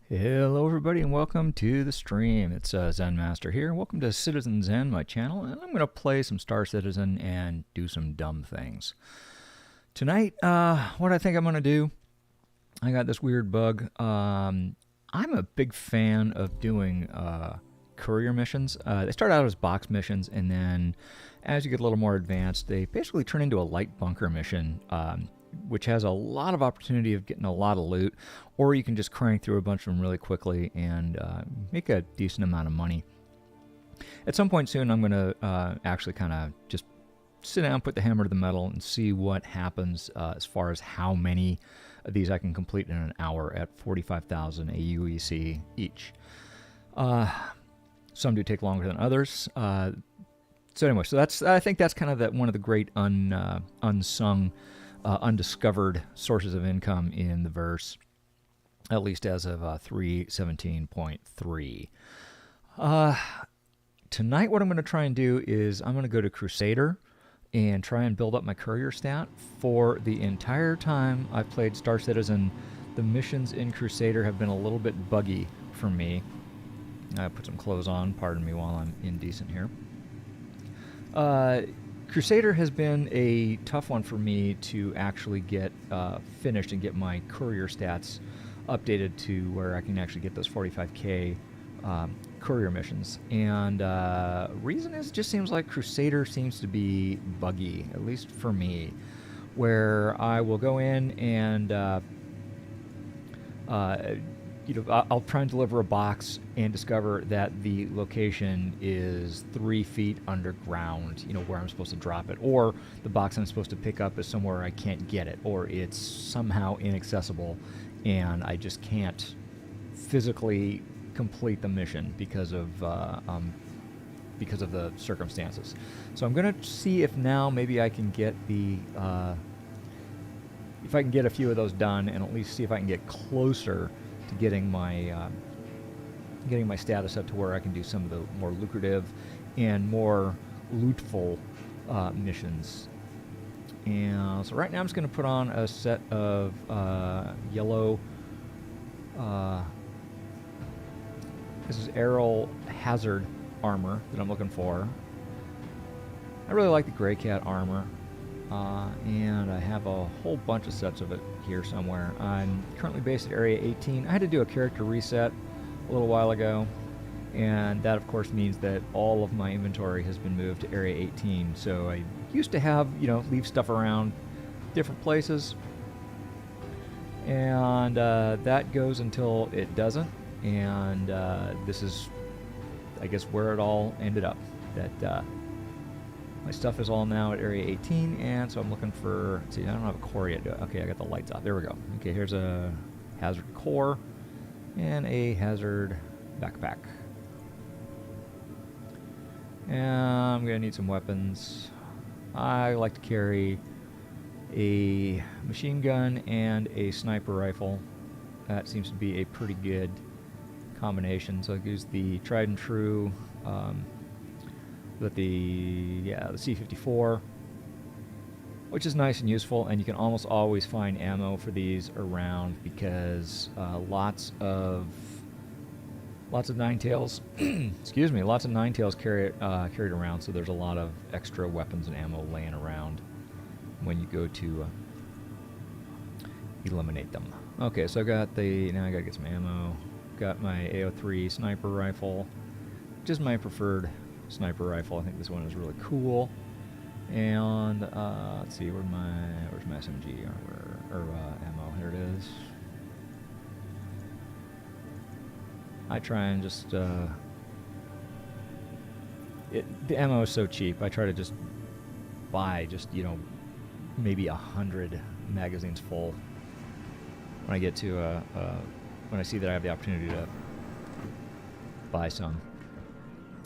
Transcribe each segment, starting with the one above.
Hello everybody and welcome to the stream. It's Zen Master here. Welcome to Citizen Zen, my channel, and I'm going to play some Star Citizen and do some dumb things. Tonight, what I think I'm going to do, I got this weird bug. I'm a big fan of doing courier missions. They start out as box missions, and then as you get a little more advanced, they basically turn into a light bunker mission, which has a lot of opportunity of getting a lot of loot, or you can just crank through a bunch of them really quickly and make a decent amount of money. At some point soon, I'm going to actually kind of just sit down, put the hammer to the metal, and see what happens as far as how many of these I can complete in an hour at 45,000 AUEC each. Some do take longer than others. So anyway, I think that's kind of one of the great unsung, undiscovered sources of income in the verse, at least as of 3.17.3. Tonight what I'm going to try and do is I'm going to go to Crusader and try and build up my courier stat. For the entire time I've played Star Citizen, the missions in Crusader have been a little bit buggy for me. I put some clothes on, pardon me while I'm indecent here. Crusader has been a tough one for me to actually get finished and get my courier stats updated to where I can actually get those 45k courier missions. And reason is, just seems like Crusader seems to be buggy, at least for me, where I will go in and I'll try and deliver a box and discover that the location is 3 feet underground, where I'm supposed to drop it, or the box I'm supposed to pick up is somewhere I can't get it, or it's somehow inaccessible and I just can't physically complete the mission because of the circumstances. So I'm going to see if now maybe I can get if I can get a few of those done, and at least see if I can get closer to getting my status up to where I can do some of the more lucrative and more lootful missions. And so right now I'm just going to put on a set of yellow. This is Aerial Hazard armor that I'm looking for. I really like the Gray Cat armor. And I have a whole bunch of sets of it here somewhere. I'm currently based at Area 18. I had to do a character reset a little while ago, and that of course means that all of my inventory has been moved to Area 18. So I used to have, leave stuff around different places, and that goes until it doesn't, and this is, I guess, where it all ended up. That my stuff is all now at Area 18, and so I'm looking for, let's see, I don't have a core yet. Okay, I got the lights off. There we go. Okay, here's a hazard core and a hazard backpack. And I'm going to need some weapons. I like to carry a machine gun and a sniper rifle. That seems to be a pretty good combination. So I use the tried and true the C-54, which is nice and useful, and you can almost always find ammo for these around because lots of nine tails excuse me, lots of nine tails carried around, so there's a lot of extra weapons and ammo laying around when you go to eliminate them. Okay, so I got now I gotta get some ammo. Got my AO3 sniper rifle, which is my preferred sniper rifle. I think this one is really cool. And let's see, where's my SMG ammo? Here it is. I try and just the ammo is so cheap. I try to just buy maybe 100 magazines full when I get to when I see that I have the opportunity to buy some.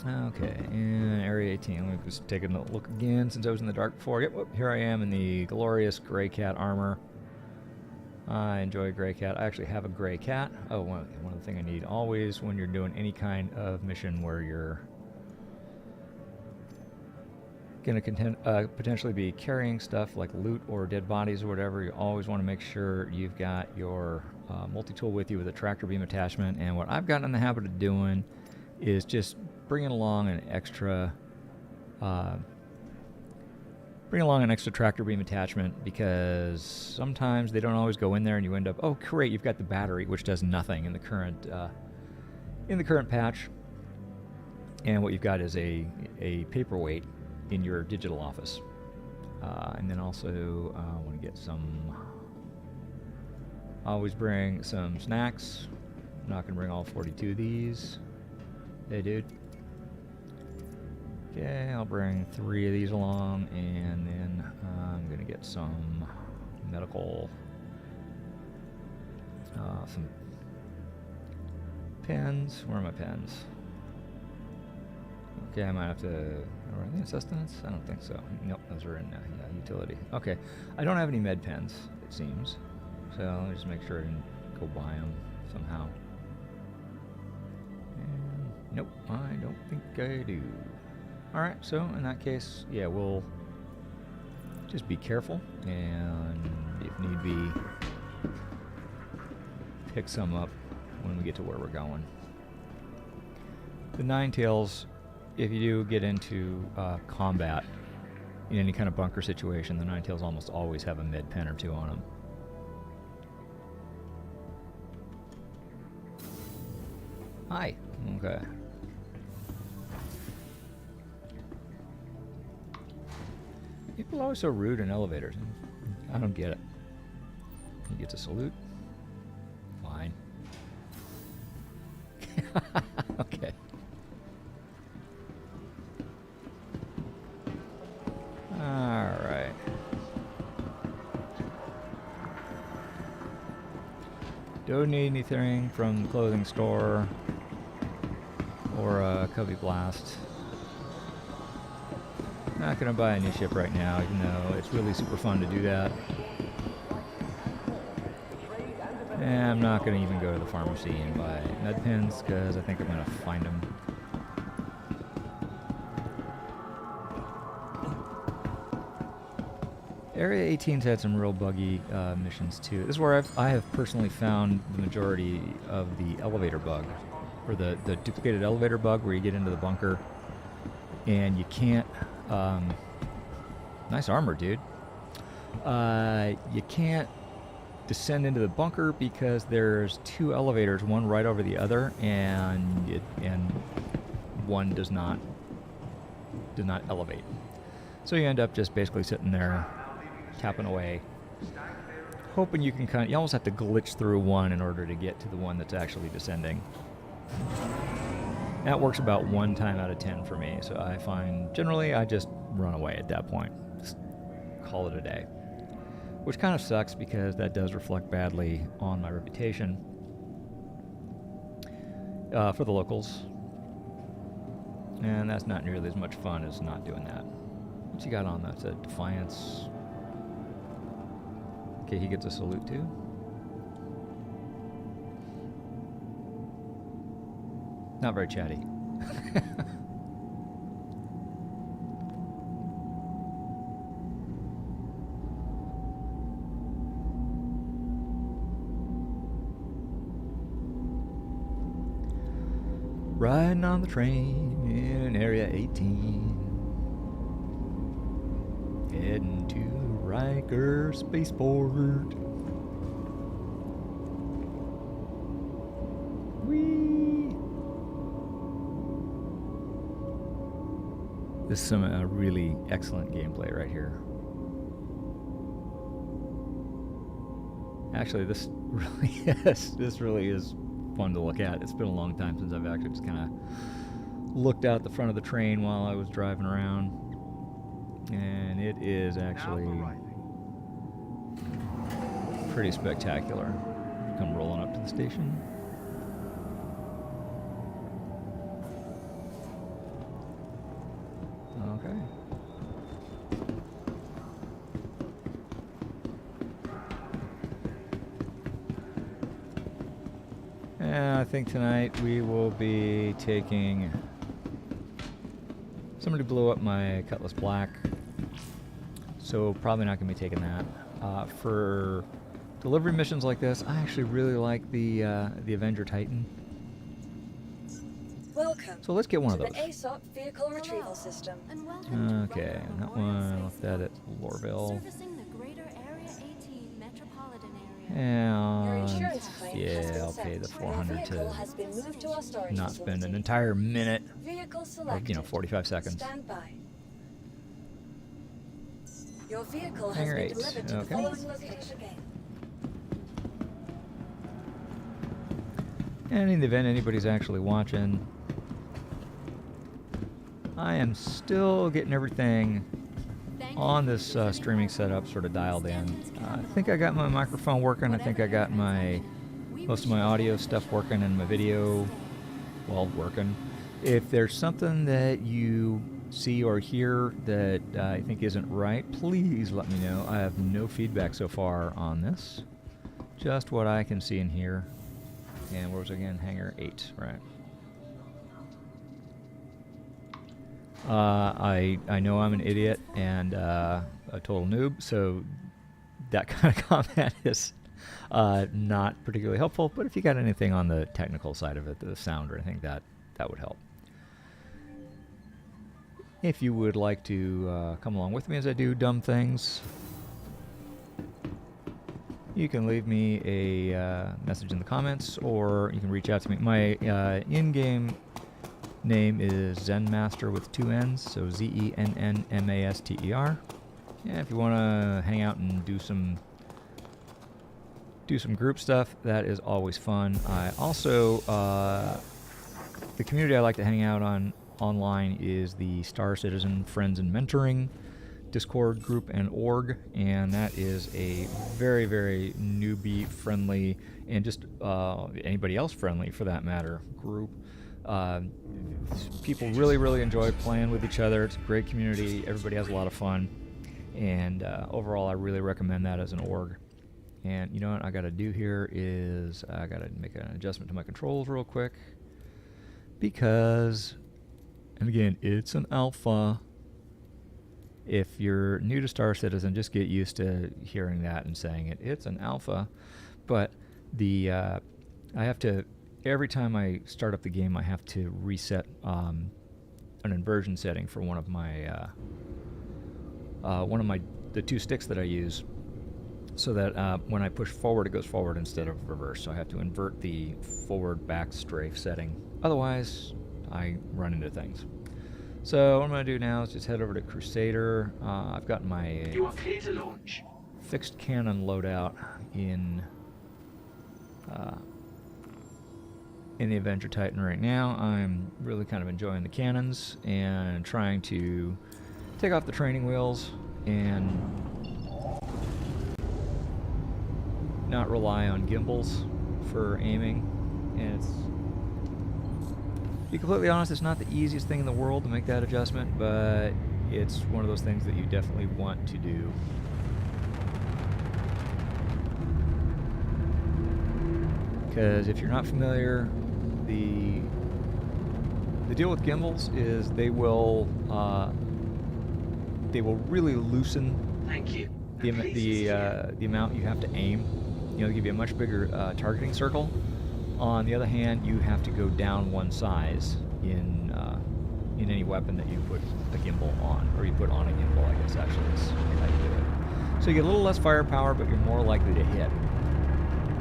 Okay, and Area 18. Let me just take a look again since I was in the dark before. Yep, here I am in the glorious Gray Cat armor. I enjoy Gray Cat. I actually have a Gray Cat. Oh, one of the things I need always when you're doing any kind of mission where you're going to potentially be carrying stuff like loot or dead bodies or whatever, you always want to make sure you've got your multi-tool with you with a tractor beam attachment. And what I've gotten in the habit of doing is just bringing along an extra tractor beam attachment, because sometimes they don't always go in there and you end up, oh great, you've got the battery, which does nothing in the current patch, and what you've got is a paperweight in your digital office. And then also I want to get always bring some snacks. I'm not going to bring all 42 of these. Hey dude. Okay, I'll bring 3 of these along, and then I'm going to get some medical, some pens. Where are my pens? Okay, I might have to... Are they in sustenance? I don't think so. Nope, those are in utility. Okay, I don't have any med pens, it seems. So let me just make sure I didn't go buy them somehow. And nope, I don't think I do. Alright, so in that case, yeah, we'll just be careful, and if need be, pick some up when we get to where we're going. The Nine Tails, if you do get into combat in any kind of bunker situation, the Nine Tails almost always have a med pen or 2 on them. Hi. Okay. People are always so rude in elevators. I don't get it. He gets a salute. Fine. Okay. Alright. Don't need anything from the clothing store or a Cubby Blast. Not gonna buy a new ship right now, even though it's really super fun to do that. And I'm not gonna even go to the pharmacy and buy med pens, because I think I'm gonna find them. Area 18's had some real buggy missions too. This is where I have personally found the majority of the elevator bug, or the duplicated elevator bug, where you get into the bunker and you can't. Nice armor, dude. You can't descend into the bunker because there's 2 elevators, one right over the other, and one does not elevate. So you end up just basically sitting there, tapping away, hoping you can you almost have to glitch through one in order to get to the one that's actually descending. That works about 1 time out of 10 for me, so I find generally I just run away at that point. Just call it a day. Which kind of sucks, because that does reflect badly on my reputation for the locals. And that's not nearly as much fun as not doing that. What's he got on? That's a Defiance. Okay, he gets a salute too. Not very chatty. Riding on the train in Area 18, heading to Riker Spaceport. Whee! This is some really excellent gameplay right here. Actually, this really is fun to look at. It's been a long time since I've actually just kind of looked out the front of the train while I was driving around, and it is actually pretty spectacular. Come rolling up to the station. Okay. And I think tonight we will be taking somebody blew up my Cutlass Black, so probably not going to be taking that. For delivery missions like this, I actually really like the Avenger Titan. Welcome. So let's get one of those. The ASOP vehicle retrieval system. Okay, and that one I left that at Lorville. And yeah, I'll pay the 400 to not spend an entire minute, or 45 seconds. Stand by. Your vehicle has been delivered to the following location. And in the event anybody's actually watching, I am still getting everything on this streaming setup sort of dialed in. I think I got my microphone working. I think I got most of my audio stuff working and my video, well, working. If there's something that you see or hear that I think isn't right, please let me know. I have no feedback so far on this. Just what I can see and hear. And where was it again? Hangar 8, right. I know I'm an idiot and a total noob, so that kind of comment is not particularly helpful, but if you got anything on the technical side of it, the sound or anything, that would help. If you would like to come along with me as I do dumb things, you can leave me a message in the comments, or you can reach out to me. My in-game name is Zenmaster with 2 N's, so Zennmaster. Yeah, if you want to hang out and do some group stuff, that is always fun. I also the community I like to hang out on online is the Star Citizen Friends and Mentoring Discord group and org, and that is a very, very newbie friendly and just anybody else friendly for that matter group. People really, really enjoy playing with each other. It's a great community. Everybody has a lot of fun. And overall, I really recommend that as an org. And you know what I got to do here is I got to make an adjustment to my controls real quick. Because, and again, it's an alpha. If you're new to Star Citizen, just get used to hearing that and saying it. It's an alpha. But I have to... Every time I start up the game, I have to reset an inversion setting for one of the 2 sticks that I use, so that when I push forward, it goes forward instead of reverse. So I have to invert the forward-back strafe setting. Otherwise, I run into things. So what I'm going to do now is just head over to Crusader. I've got my fixed cannon loadout in the Avenger Titan right now. I'm really kind of enjoying the cannons and trying to take off the training wheels and not rely on gimbals for aiming. And it's, to be completely honest, it's not the easiest thing in the world to make that adjustment, but it's one of those things that you definitely want to do. Because if you're not familiar, the deal with gimbals is they will really loosen the amount you have to aim. You know, they give you a much bigger targeting circle. On the other hand, you have to go down one size in any weapon that you put a gimbal on, or you put on a gimbal, I guess actually is how you do it. So you get a little less firepower, but you're more likely to hit.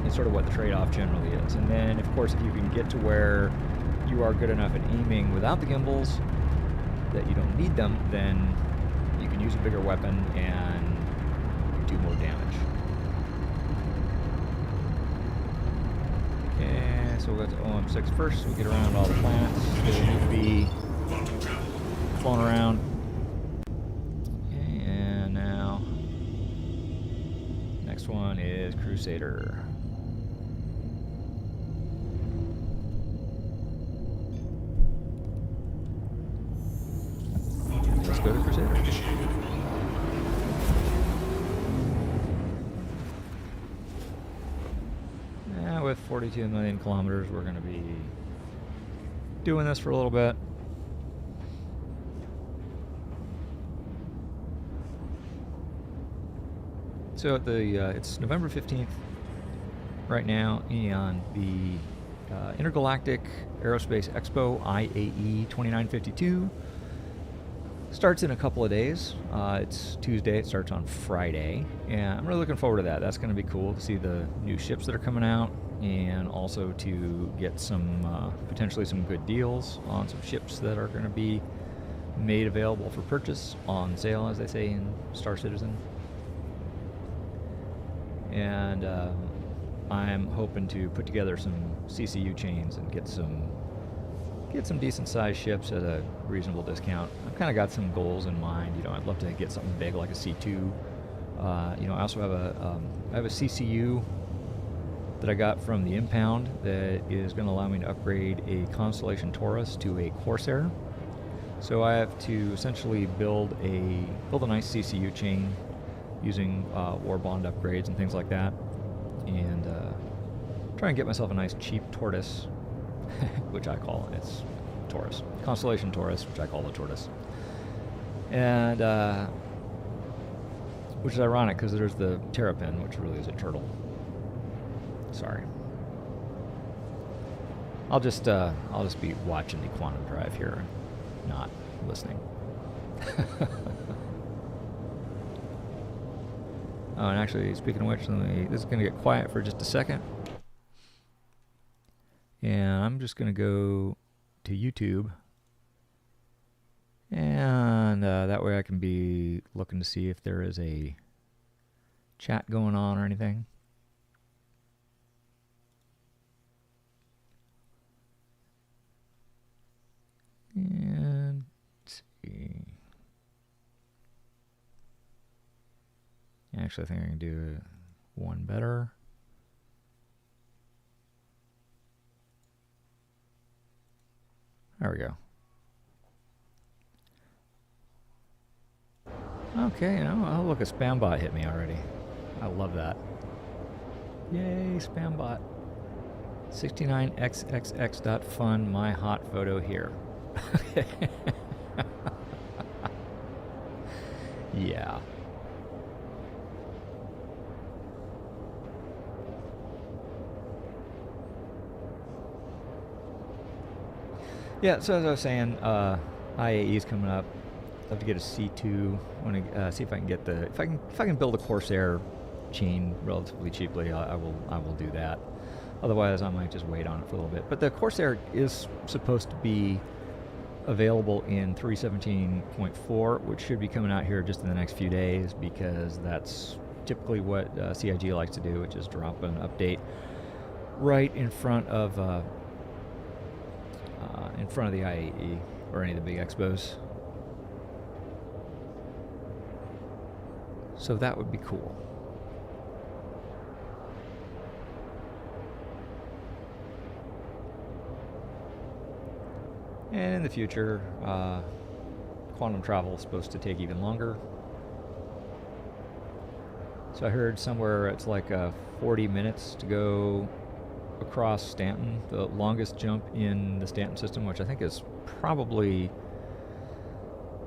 It's sort of what the trade-off generally is. And then, of course, if you can get to where you are good enough at aiming without the gimbals that you don't need them, then you can use a bigger weapon and do more damage. Okay, so we'll go to OM6 first. So we get around all the planets that need to be flown around. Okay, and now, next one is Crusader. Let's go to Crusader. Yeah, with 42 million kilometers, we're going to be doing this for a little bit. So it's November 15th right now, and the Intergalactic Aerospace Expo IAE 2952 starts in a couple of days. It's Tuesday. It starts on Friday, and I'm really looking forward to that. That's going to be cool to see the new ships that are coming out, and also to get some potentially some good deals on some ships that are going to be made available for purchase on sale, as they say in Star Citizen. And I'm hoping to put together some CCU chains and get some decent sized ships at a reasonable discount. I've kind of got some goals in mind. I'd love to get something big like a C2. I also have a CCU that I got from the impound that is going to allow me to upgrade a Constellation Taurus to a Corsair. So I have to essentially build a nice CCU chain using war bond upgrades and things like that, and try and get myself a nice cheap tortoise, which I call it's Taurus, Constellation Taurus, which I call the tortoise, and which is ironic because there's the terrapin, which really is a turtle. Sorry, I'll just be watching the Quantum Drive here, not listening. Oh, and actually, speaking of which, this is going to get quiet for just a second. And I'm just going to go to YouTube. And that way I can be looking to see if there is a chat going on or anything. And let's see. Actually, I think I can do one better. There we go. Okay, oh look, a spam bot hit me already. I love that. Yay, spam bot. 69xxx.fun, my hot photo here. Yeah. Yeah, so as I was saying, IAE is coming up. I'd love to get a C2. I want to see if I can get if I can build a Corsair chain relatively cheaply. I will do that. Otherwise, I might just wait on it for a little bit. But the Corsair is supposed to be available in 3.17.4, which should be coming out here just in the next few days, because that's typically what CIG likes to do, which is drop an update right in front of the IAE or any of the big expos. So that would be cool. And in the future, quantum travel is supposed to take even longer. So I heard somewhere it's like 40 minutes to go across Stanton, the longest jump in the Stanton system, which I think is probably,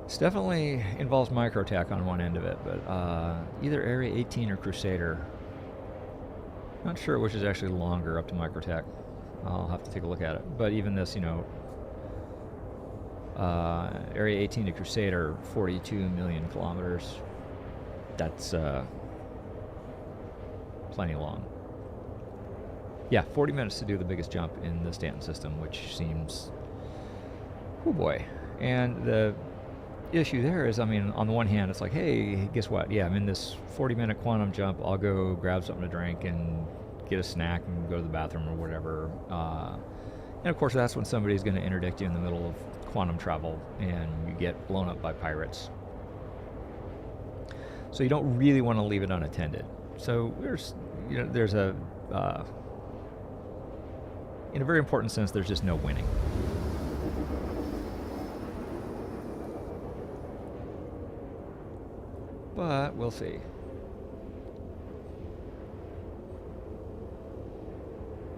it's definitely involves microtac on one end of it, but either Area 18 or Crusader. Not sure which is actually longer up to microtac. I'll have to take a look at it. But even this, Area 18 to Crusader, 42 million kilometers. That's plenty long. Yeah, 40 minutes to do the biggest jump in the Stanton system, which seems, oh boy. And the issue there is, on the one hand, it's like, hey, guess what? Yeah, I'm in this 40-minute quantum jump. I'll go grab something to drink and get a snack and go to the bathroom or whatever. And of course, that's when somebody's going to interdict you in the middle of quantum travel and you get blown up by pirates. So you don't really want to leave it unattended. So there's a, in a very important sense, there's just no winning. But we'll see.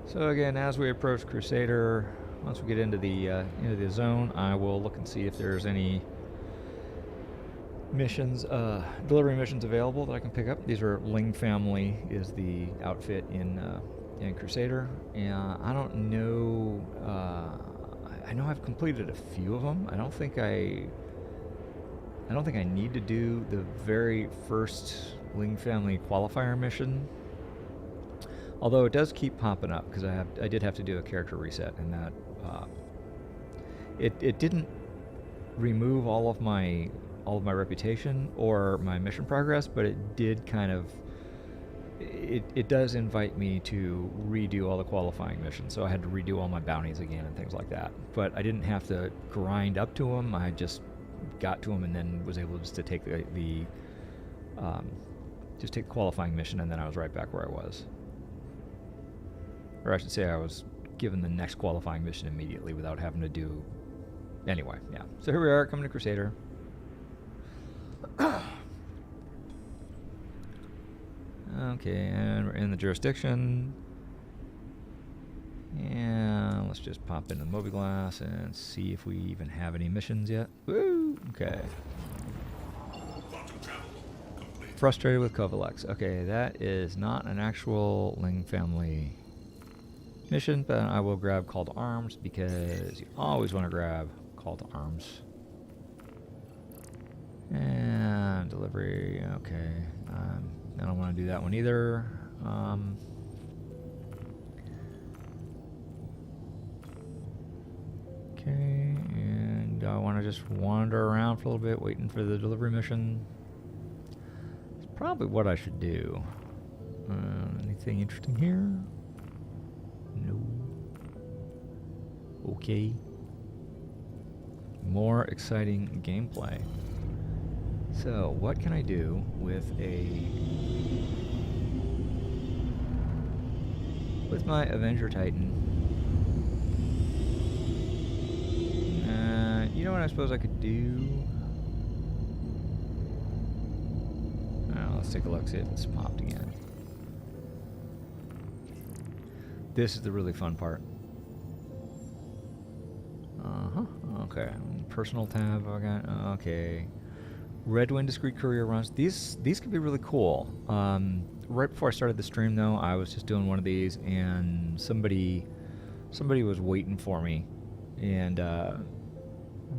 So again, as we approach Crusader, once we get into the zone, I will look and see if there's any missions, delivery missions available that I can pick up. These are Ling family is the outfit in Crusader, and I don't know. I know I've completed a few of them. I don't think I need to do the very first Ling family qualifier mission. Although it does keep popping up because I did have to do a character reset, and that it didn't remove all of my reputation or my mission progress, but it did kind of it does invite me to redo all the qualifying missions. So I had to redo all my bounties again and things like that. But I didn't have to grind up to them. I just got to them and then was able just to take the qualifying mission, and then I was right back where I was. Or I should say I was given the next qualifying mission immediately without having to do... Anyway, yeah. So here we are, coming to Crusader. Okay, and we're in the jurisdiction. And let's just pop into the Mobi-Glass and see if we even have any missions yet. Woo! Okay. Frustrated with Kovalex. Okay, that is not an actual Ling family mission, but I will grab Call to Arms because you always want to grab Call to Arms. And delivery, okay. I don't want to do that one either. Okay, and I want to just wander around for a little bit, waiting for the delivery mission. It's probably what I should do. Anything interesting here? No. Okay. More exciting gameplay. So, what can I do with my Avenger Titan? You know what I suppose I could do? Let's take a look, see if it's popped again. This is the really fun part. Okay. Personal tab, I got, okay. Red Wind Discrete Courier runs. These could be really cool. Right before I started the stream, though, I was just doing one of these, and somebody was waiting for me, and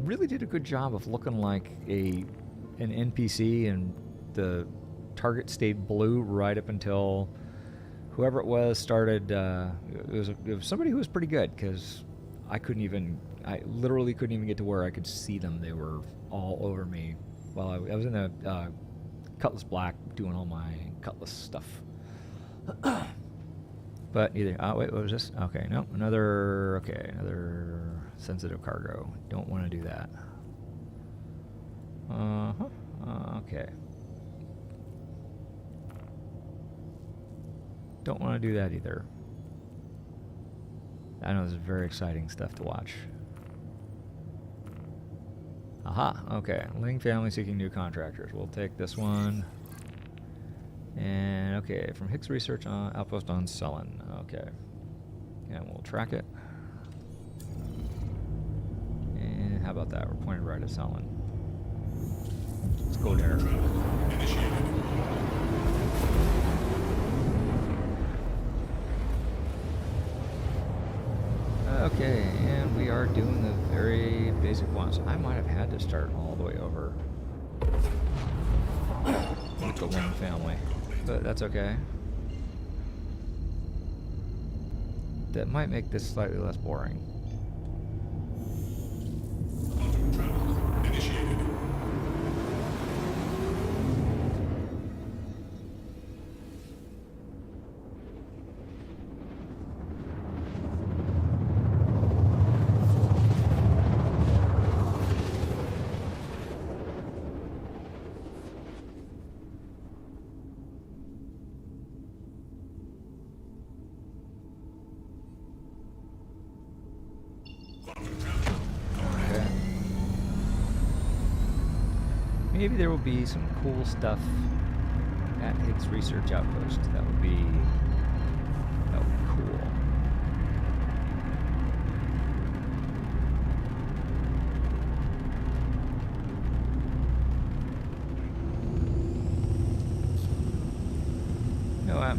really did a good job of looking like an NPC, and the target stayed blue right up until whoever it was started. It was somebody who was pretty good, because I literally couldn't even get to where I could see them. They were all over me. Well, I was in the Cutlass Black doing all my Cutlass stuff. But either... wait, what was this? Okay, no. Another sensitive cargo. Don't want to do that. Okay. Don't want to do that either. I know this is very exciting stuff to watch. Aha, okay. Ling family seeking new contractors. We'll take this one. And, okay, from Hicks Research Outpost on Sullen. Okay. And we'll track it. And how about that? We're pointed right at Sullen. Let's go there. Okay, and we are doing the very basic ones. I might have had to start all the way over with the Ling family, but that's okay. That might make this slightly less boring. Maybe there will be some cool stuff at Higgs Research Outpost. That would be cool.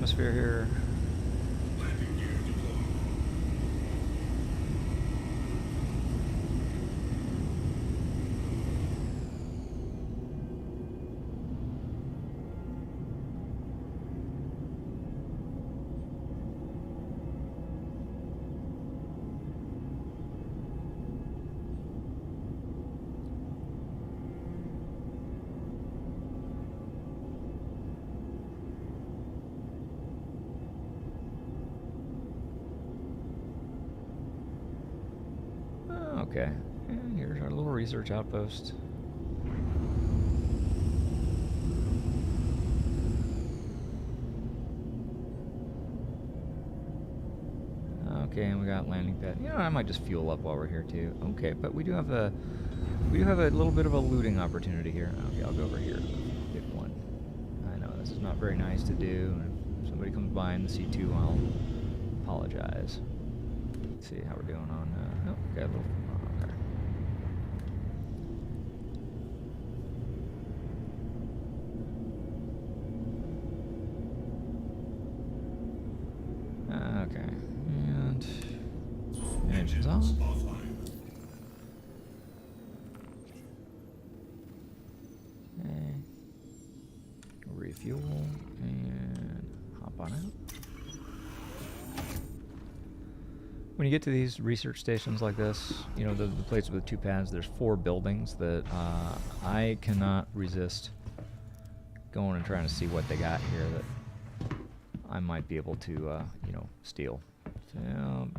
atmosphere here. Okay, and here's our little research outpost. Okay, and we got landing pad. You know, I might just fuel up while we're here too. Okay, but we do have a little bit of a looting opportunity here. Okay, I'll go over here. Pick one. I know this is not very nice to do. And if somebody comes by in the C2, I'll apologize. Let's see how we're doing on. Oh, okay, a little. Okay, and engines on. Okay, refuel and hop on out. When you get to these research stations like this, you know, the place with the 2 pads, there's 4 buildings that I cannot resist going and trying to see what they got here that I might be able to, you know, steal. So,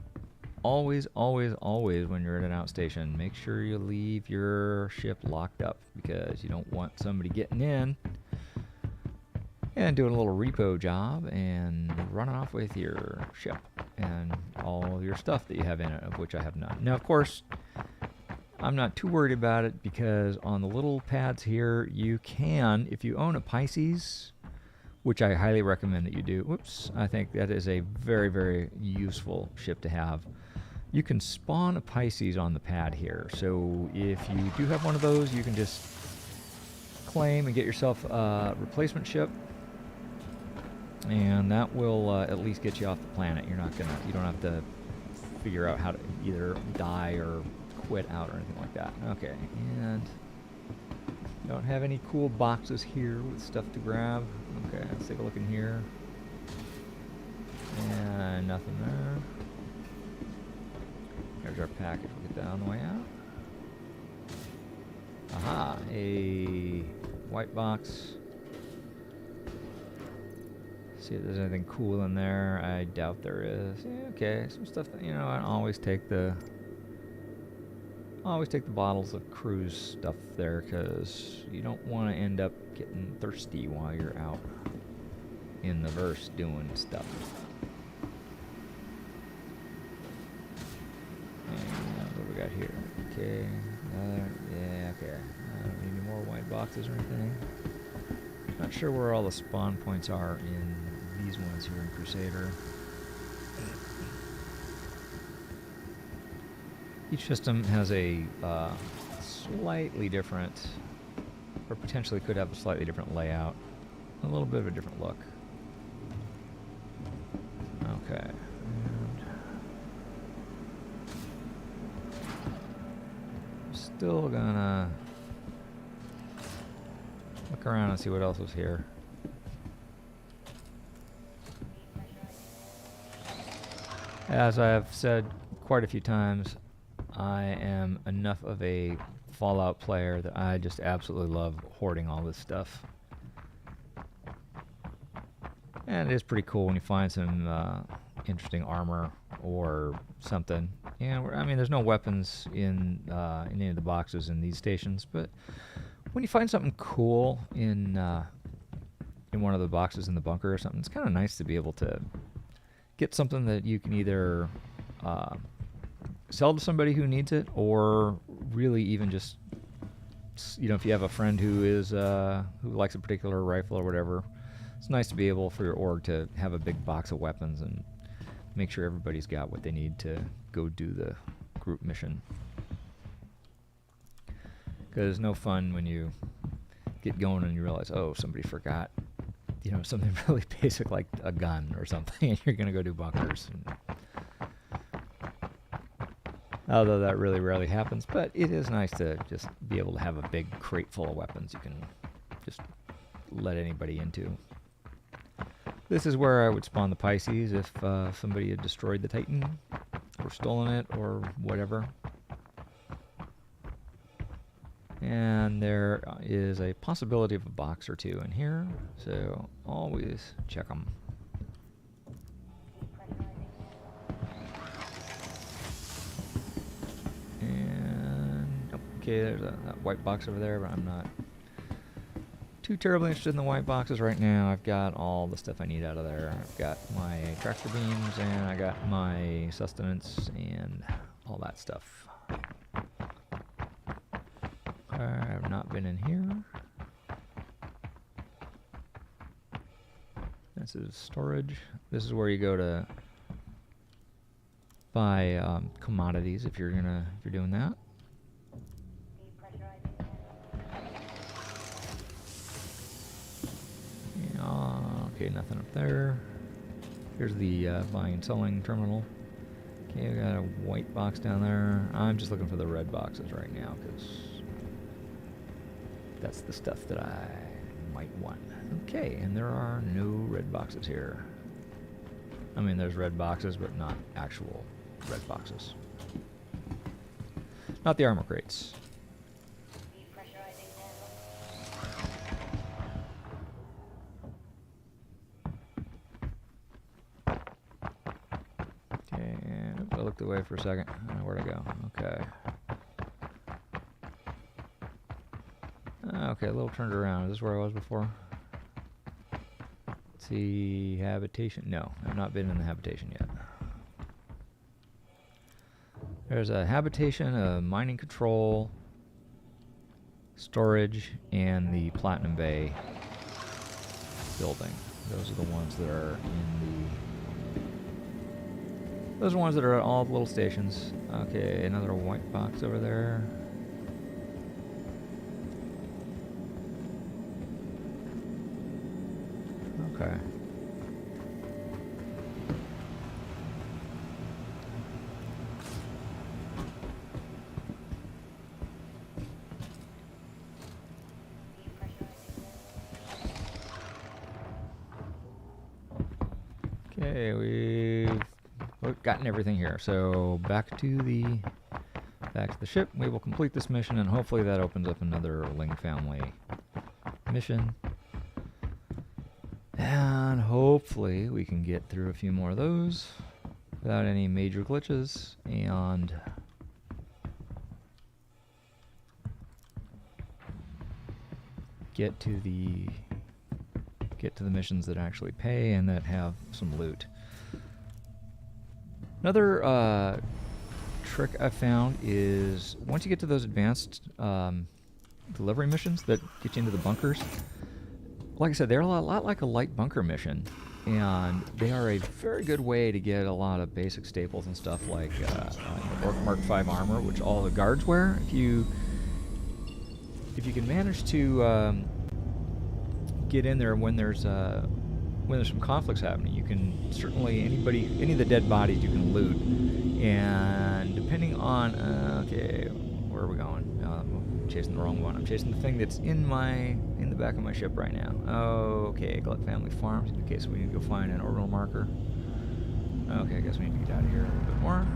always, always, always when you're at an outstation, make sure you leave your ship locked up because you don't want somebody getting in and doing a little repo job and running off with your ship and all your stuff that you have in it, of which I have none. Now, of course, I'm not too worried about it because on the little pads here, you can, if you own a Pisces, which I highly recommend that you do. Whoops, I think that is a very, very useful ship to have. You can spawn a Pisces on the pad here. So if you do have one of those, you can just claim and get yourself a replacement ship. And that will at least get you off the planet. You don't have to figure out how to either die or quit out or anything like that. Okay, and don't have any cool boxes here with stuff to grab. Okay, let's take a look in here. And nothing there. There's our package. We'll get that on the way out. Aha, a white box. See if there's anything cool in there. I doubt there is. Yeah, okay, some stuff that, you know, I always take the bottles of cruise stuff there because you don't want to end up getting thirsty while you're out in the verse doing stuff. And what do we got here? Okay, yeah, okay. I don't need any more white boxes or anything. Not sure where all the spawn points are in these ones here in Crusader. Each system has a slightly different, or potentially could have a slightly different layout, a little bit of a different look. Okay. And still gonna look around and see what else is here. As I have said quite a few times, I am enough of a Fallout player that I just absolutely love hoarding all this stuff. And it is pretty cool when you find some interesting armor or something. And I mean, there's no weapons in any of the boxes in these stations, but when you find something cool in one of the boxes in the bunker or something, it's kind of nice to be able to get something that you can either sell to somebody who needs it, or really even just, you know, if you have a friend who is who likes a particular rifle or whatever, it's nice to be able for your org to have a big box of weapons and make sure everybody's got what they need to go do the group mission. Because it's no fun when you get going and you realize, oh, somebody forgot you know, something really basic like a gun or something, and you're going to go do bunkers. Although that really rarely happens, but it is nice to just be able to have a big crate full of weapons you can just let anybody into. This is where I would spawn the Pisces if somebody had destroyed the Titan or stolen it or whatever. And there is a possibility of a box or two in here, so always check them. And okay, there's that white box over there, but I'm not too terribly interested in the white boxes right now. I've got all the stuff I need out of there. I've got my tractor beams, and I got my sustenance, and all that stuff. I have not been in here. This is storage. This is where you go to buy commodities if you're doing that. Okay, nothing up there. Here's the buying and selling terminal. Okay, I got a white box down there. I'm just looking for the red boxes right now because that's the stuff that I might want. Okay, and there are no red boxes here. I mean, there's red boxes, but not actual red boxes. Not the armor crates. Okay, and I looked away for a second. I don't know where to go. Okay. Okay, a little turned around. Is this where I was before? Let's see, habitation. No, I've not been in the habitation yet. There's a habitation, a mining control, storage, and the Platinum Bay building. Those are the ones that are in the... Those are the ones that are at all the little stations. Okay, another white box over there. Okay. Okay, we've gotten everything here. So back to the ship. We will complete this mission, and hopefully that opens up another Ling family mission. And hopefully we can get through a few more of those without any major glitches and get to the missions that actually pay and that have some loot. Another trick I found is once you get to those advanced delivery missions that get you into the bunkers, like I said, they're a lot like a light bunker mission, and they are a very good way to get a lot of basic staples and stuff like Orc Mark 5 armor, which all the guards wear. If you can manage to get in there when there's some conflicts happening, you can certainly any of the dead bodies you can loot, and depending on okay, where are we going? I'm chasing the wrong one. I'm chasing the thing that's in the back of my ship right now. Okay, Glut Family Farms. Okay, so we need to go find an orbital marker. Okay, I guess we need to get out of here a little bit more.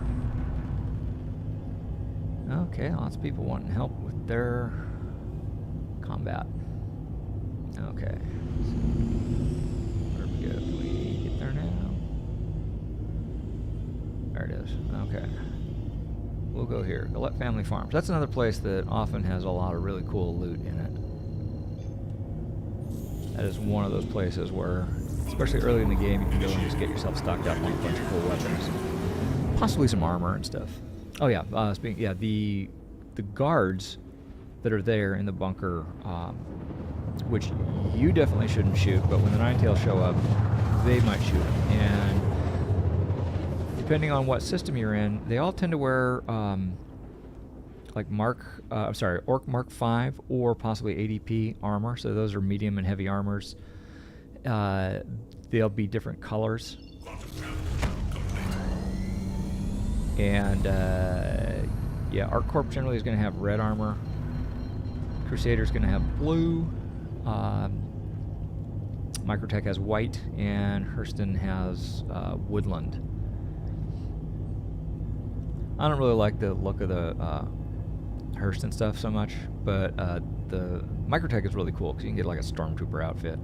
Okay, lots of people wanting help with their combat. Okay. Where do we go? Can we get there now? There it is. Okay. We'll go here. Glut Family Farms. That's another place that often has a lot of really cool loot in it. That is one of those places where, especially early in the game, you can go and just get yourself stocked up on a bunch of cool weapons. Possibly some armor and stuff. Oh yeah, the guards that are there in the bunker, which you definitely shouldn't shoot, but when the Ninetails show up, they might shoot them. And depending on what system you're in, they all tend to wear Orc Mark 5 or possibly ADP armor. So those are medium and heavy armors. They'll be different colors. And yeah, ArcCorp generally is going to have red armor. Crusader's going to have blue. Microtech has white, and Hurston has woodland. I don't really like the look of the Hurston stuff so much, but the Microtech is really cool because you can get like a Stormtrooper outfit.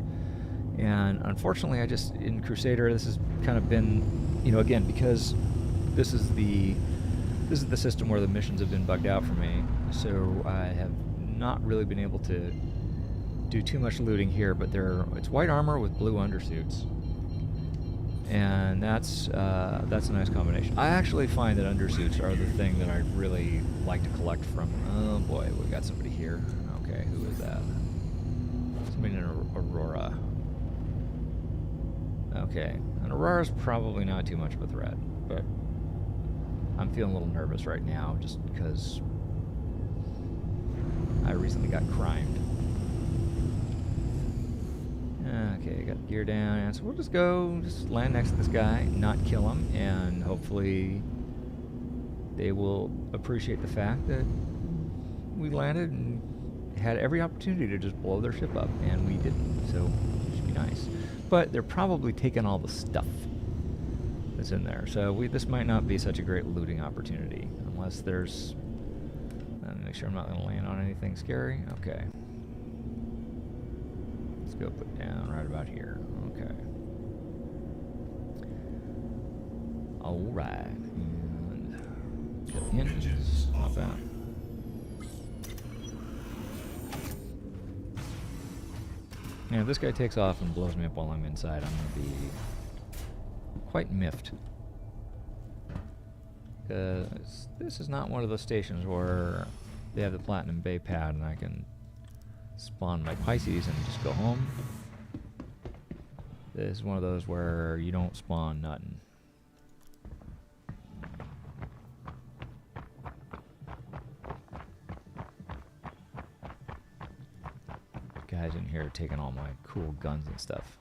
And unfortunately, in Crusader, this has kind of been, again, because this is the system where the missions have been bugged out for me, so I have not really been able to do too much looting here. But it's white armor with blue undersuits, and that's a nice combination. I actually find that undersuits are the thing that I really like to collect from. Oh boy, we got somebody here. Okay, who is that? Somebody in an Aurora. Okay, an Aurora's probably not too much of a threat, but I'm feeling a little nervous right now just because I recently got crimed. Okay, got gear down, and so we'll just land next to this guy, not kill him, and hopefully they will appreciate the fact that we landed and had every opportunity to just blow their ship up, and we didn't, so it should be nice. But they're probably taking all the stuff that's in there, so this might not be such a great looting opportunity, unless there's... make sure I'm not going to land on anything scary. Okay. Let's go put down right about here. Okay. Alright. And get the engines. Not bad. Now, if this guy takes off and blows me up while I'm inside, I'm going to be quite miffed. Because this is not one of those stations where they have the Platinum Bay pad and I can spawn my Pisces and just go home. This is one of those where you don't spawn nothing. Guys in here taking all my cool guns and stuff.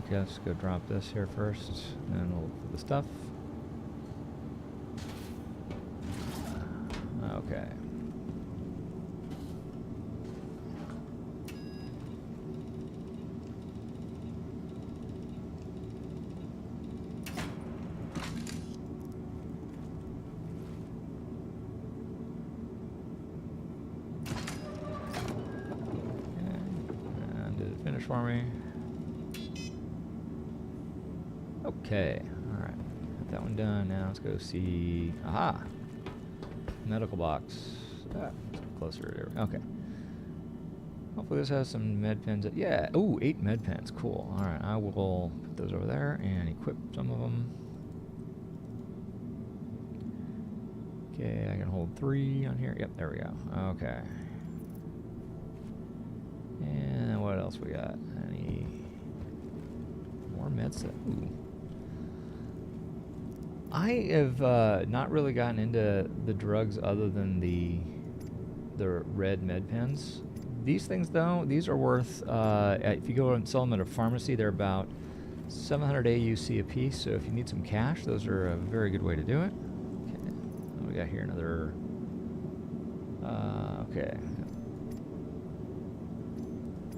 Okay, let's go drop this here first, and then we'll look for the stuff. Okay. And did it finish for me? Okay, alright. Got that one done. Now let's go see... Aha! Medical box. Ah, closer. Okay. Hopefully this has some med pens. Yeah! Ooh, 8 med pens. Cool. Alright, I will put those over there and equip some of them. Okay, I can hold 3 on here. Yep, there we go. Okay. And what else we got? Any more meds? Ooh. I have not really gotten into the drugs other than the red med pens. These things, though, these are worth, if you go and sell them at a pharmacy, they're about 700 AUC a piece, so if you need some cash, those are a very good way to do it. Okay, what do we got here? Another, okay.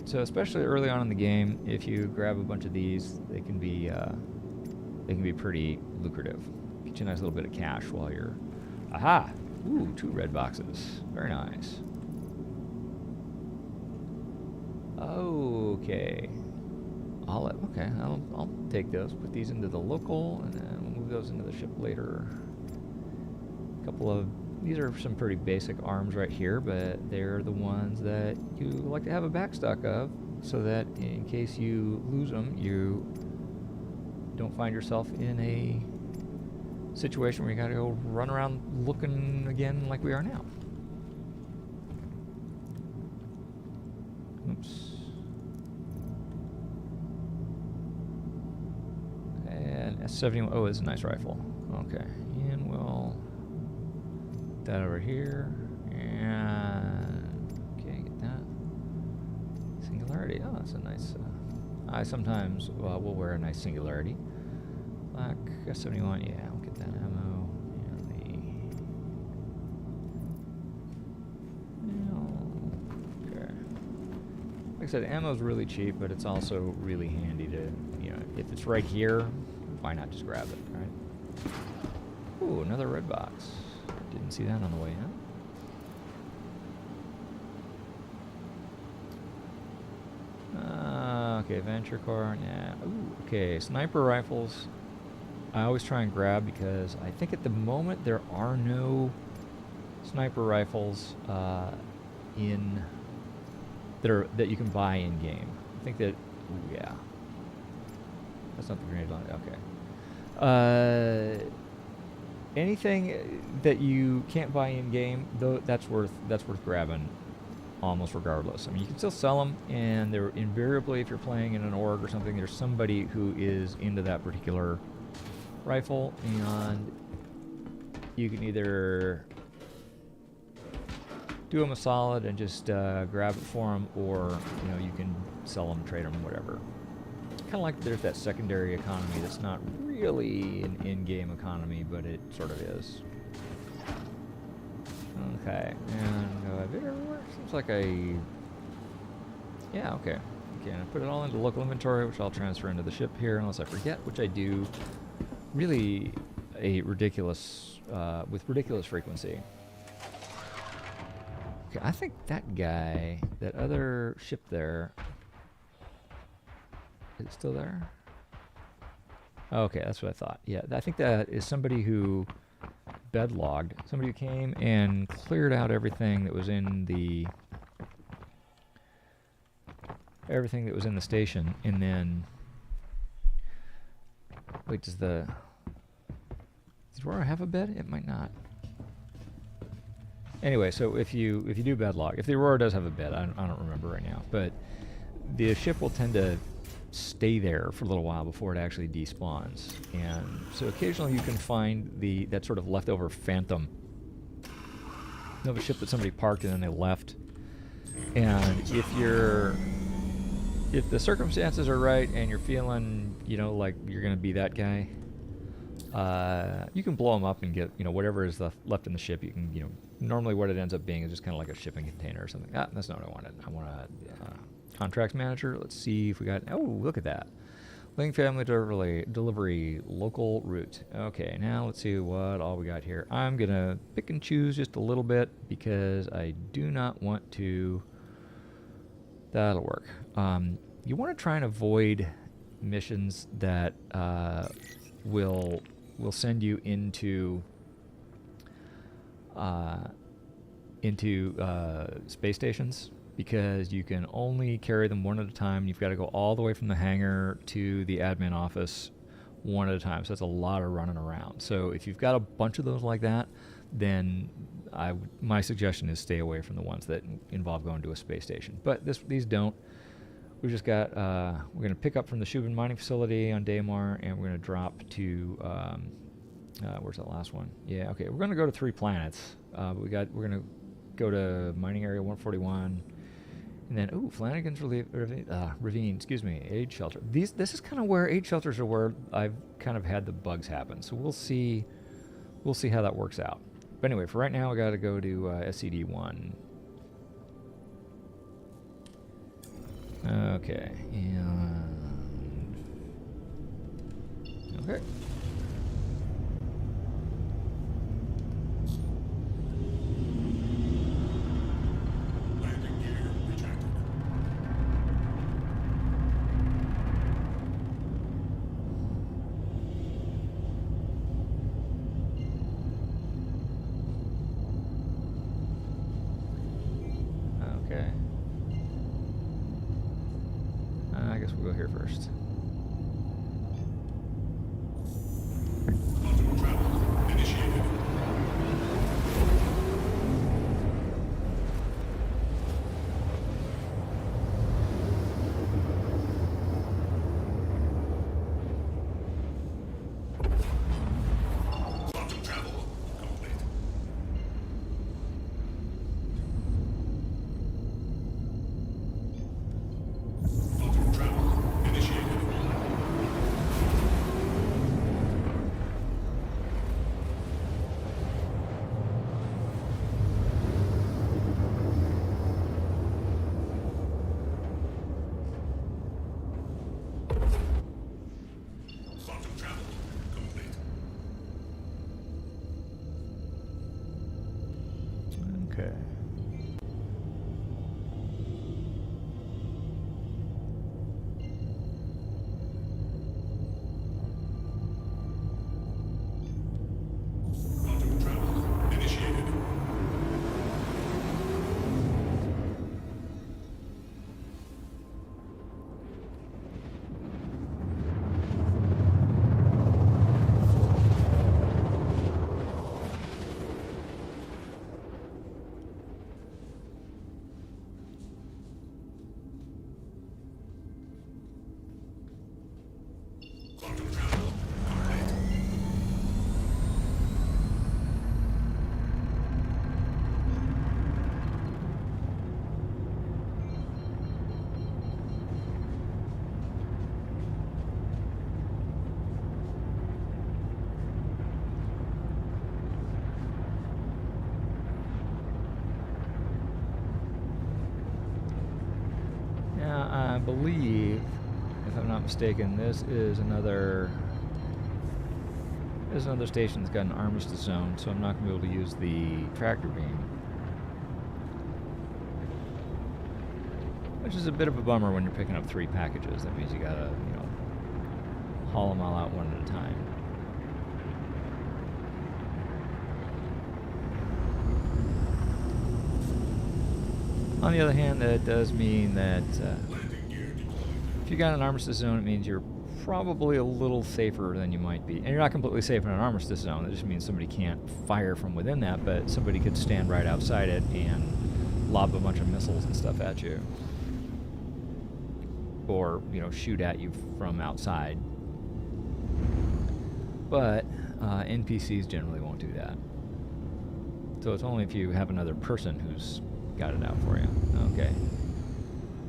So especially early on in the game, if you grab a bunch of these, they can be pretty lucrative. Get you a nice little bit of cash while you're... Aha! Ooh, 2 red boxes. Very nice. Okay. I'll take those. Put these into the local, and then we'll move those into the ship later. A couple of... These are some pretty basic arms right here, but they're the ones that you like to have a backstock of, so that in case you lose them, you don't find yourself in a situation where you gotta go run around looking again like we are now. Oops. 71. Oh, it's a nice rifle. Okay, and we'll put that over here. And okay, get that. Singularity. Oh, that's a nice. I sometimes will wear a nice Singularity. Black S71. Yeah, we'll get that ammo. And okay. Like I said, ammo's really cheap, but it's also really handy to, if it's right here, why not just grab it, right? Ooh, another red box. Didn't see that on the way in. Okay, Venture Car, yeah. Ooh, okay, sniper rifles. I always try and grab because I think at the moment there are no sniper rifles that you can buy in game. I think that, ooh, yeah. That's not the grenade launcher. Okay. Anything that you can't buy in game, though, that's worth grabbing, almost regardless. I mean, you can still sell them, and they're invariably, if you're playing in an org or something, there's somebody who is into that particular rifle, and you can either do them a solid and just grab it for them, or you can sell them, trade them, whatever. Kind of like there's that secondary economy that's not really an in-game economy, but it sort of is. Okay, and a bit everywhere. Seems like yeah, okay. Okay, and I put it all into local inventory, which I'll transfer into the ship here, unless I forget, which I do. Really, with ridiculous frequency. Okay, I think that guy, that other ship there. Is it still there? Okay, that's what I thought. Yeah, I think that is somebody who bedlogged. Somebody who came and cleared out everything that was in the station, and then wait, does Aurora have a bed? It might not. Anyway, so if you do bedlog, if the Aurora does have a bed, I don't remember right now, but the ship will tend to stay there for a little while before it actually despawns, and so occasionally you can find that sort of leftover phantom of a ship that somebody parked and then they left. And if the circumstances are right and you're feeling like you're gonna be that guy, you can blow them up and get whatever is left in the ship. You can normally what it ends up being is just kind of like a shipping container or something. That's not what I wanted. I want a contracts manager. Let's see if we got. Oh, look at that. Link family delivery local route. Okay, now let's see what all we got here. I'm gonna pick and choose just a little bit because I do not want to. That'll work. You want to try and avoid missions that will send you into space stations, because you can only carry them one at a time. You've got to go all the way from the hangar to the admin office one at a time. So that's a lot of running around. So if you've got a bunch of those like that, then my suggestion is stay away from the ones that involve going to a space station. But these don't. We've just got, we're going to pick up from the Shubin mining facility on Daymar, and we're going to drop to, where's that last one? Yeah, okay, we're going to go to 3 planets. We're going to go to mining area 141, and then, Flanagan's Ravine, excuse me, aid shelter. This is kind of where aid shelters are where I've kind of had the bugs happen. So we'll see how that works out. But anyway, for right now, we got to go to SCD-1. Okay, and okay. I guess we'll go here first. Okay. Now, I believe, if I'm not mistaken, this is another station that's got an armistice zone, so I'm not going to be able to use the tractor beam. Which is a bit of a bummer when you're picking up 3 packages. That means you gotta, you know, haul them all out one at a time. On the other hand, that does mean that if you got an armistice zone, it means you're probably a little safer than you might be. And you're not completely safe in an armistice zone. That just means somebody can't fire from within that, but somebody could stand right outside it and lob a bunch of missiles and stuff at you. Or, you know, shoot at you from outside. But NPCs generally won't do that. So it's only if you have another person who's got it out for you. Okay.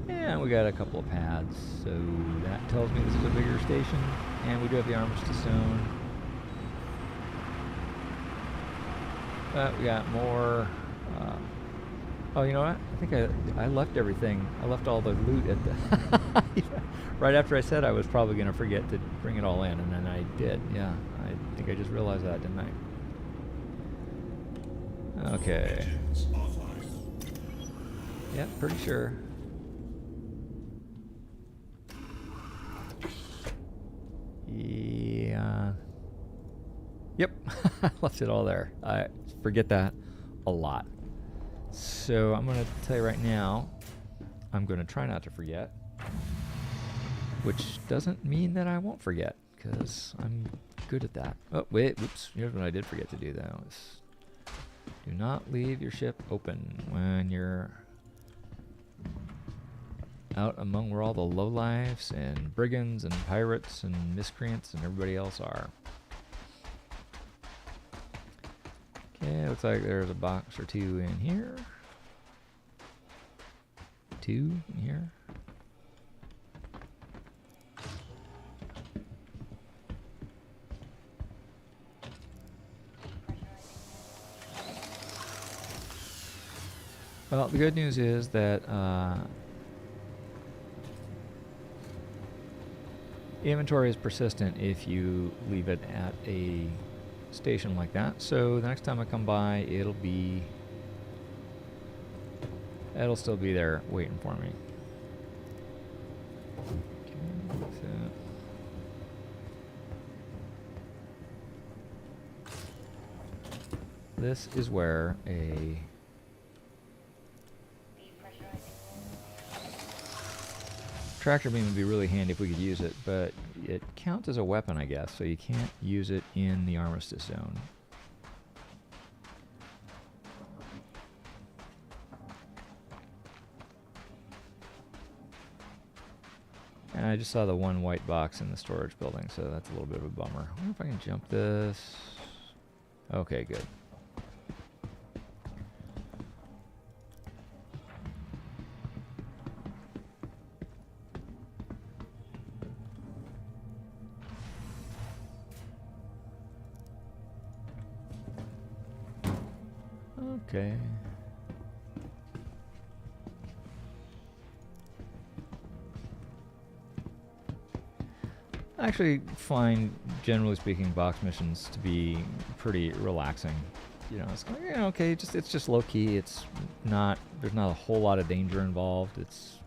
And we got a couple of pads, so that tells me this is a bigger station. And we do have the armistice zone. But we got more. Oh, you know what? I think I left everything. I left all the loot at the... right after I said I was probably going to forget to bring it all in, and then I did. Yeah, I think I just realized that, didn't I? Okay. Yeah, pretty sure. Yeah. Yep, I left it all there. I forget that a lot. So I'm going to tell you right now, I'm going to try not to forget. Which doesn't mean that I won't forget, because I'm good at that. Oh, wait, oops. Here's what I did forget to do, though. Do not leave your ship open when you're out among where all the lowlifes and brigands and pirates and miscreants and everybody else are. Okay, looks like there's a box or 2 in here. 2 in here. Well, the good news is that inventory is persistent if you leave it at a station like that. So the next time I come by, it'll still be there waiting for me. Okay, so this is where a tractor beam would be really handy if we could use it, but it counts as a weapon, I guess, so you can't use it in the armistice zone. And I just saw the one white box in the storage building, so that's a little bit of a bummer. I wonder if I can jump this. Okay, good. Okay. I actually find, generally speaking, box missions to be pretty relaxing. you know, it's like, yeah, okay, it's just low key. It's not, there's not a whole lot of danger involved. It's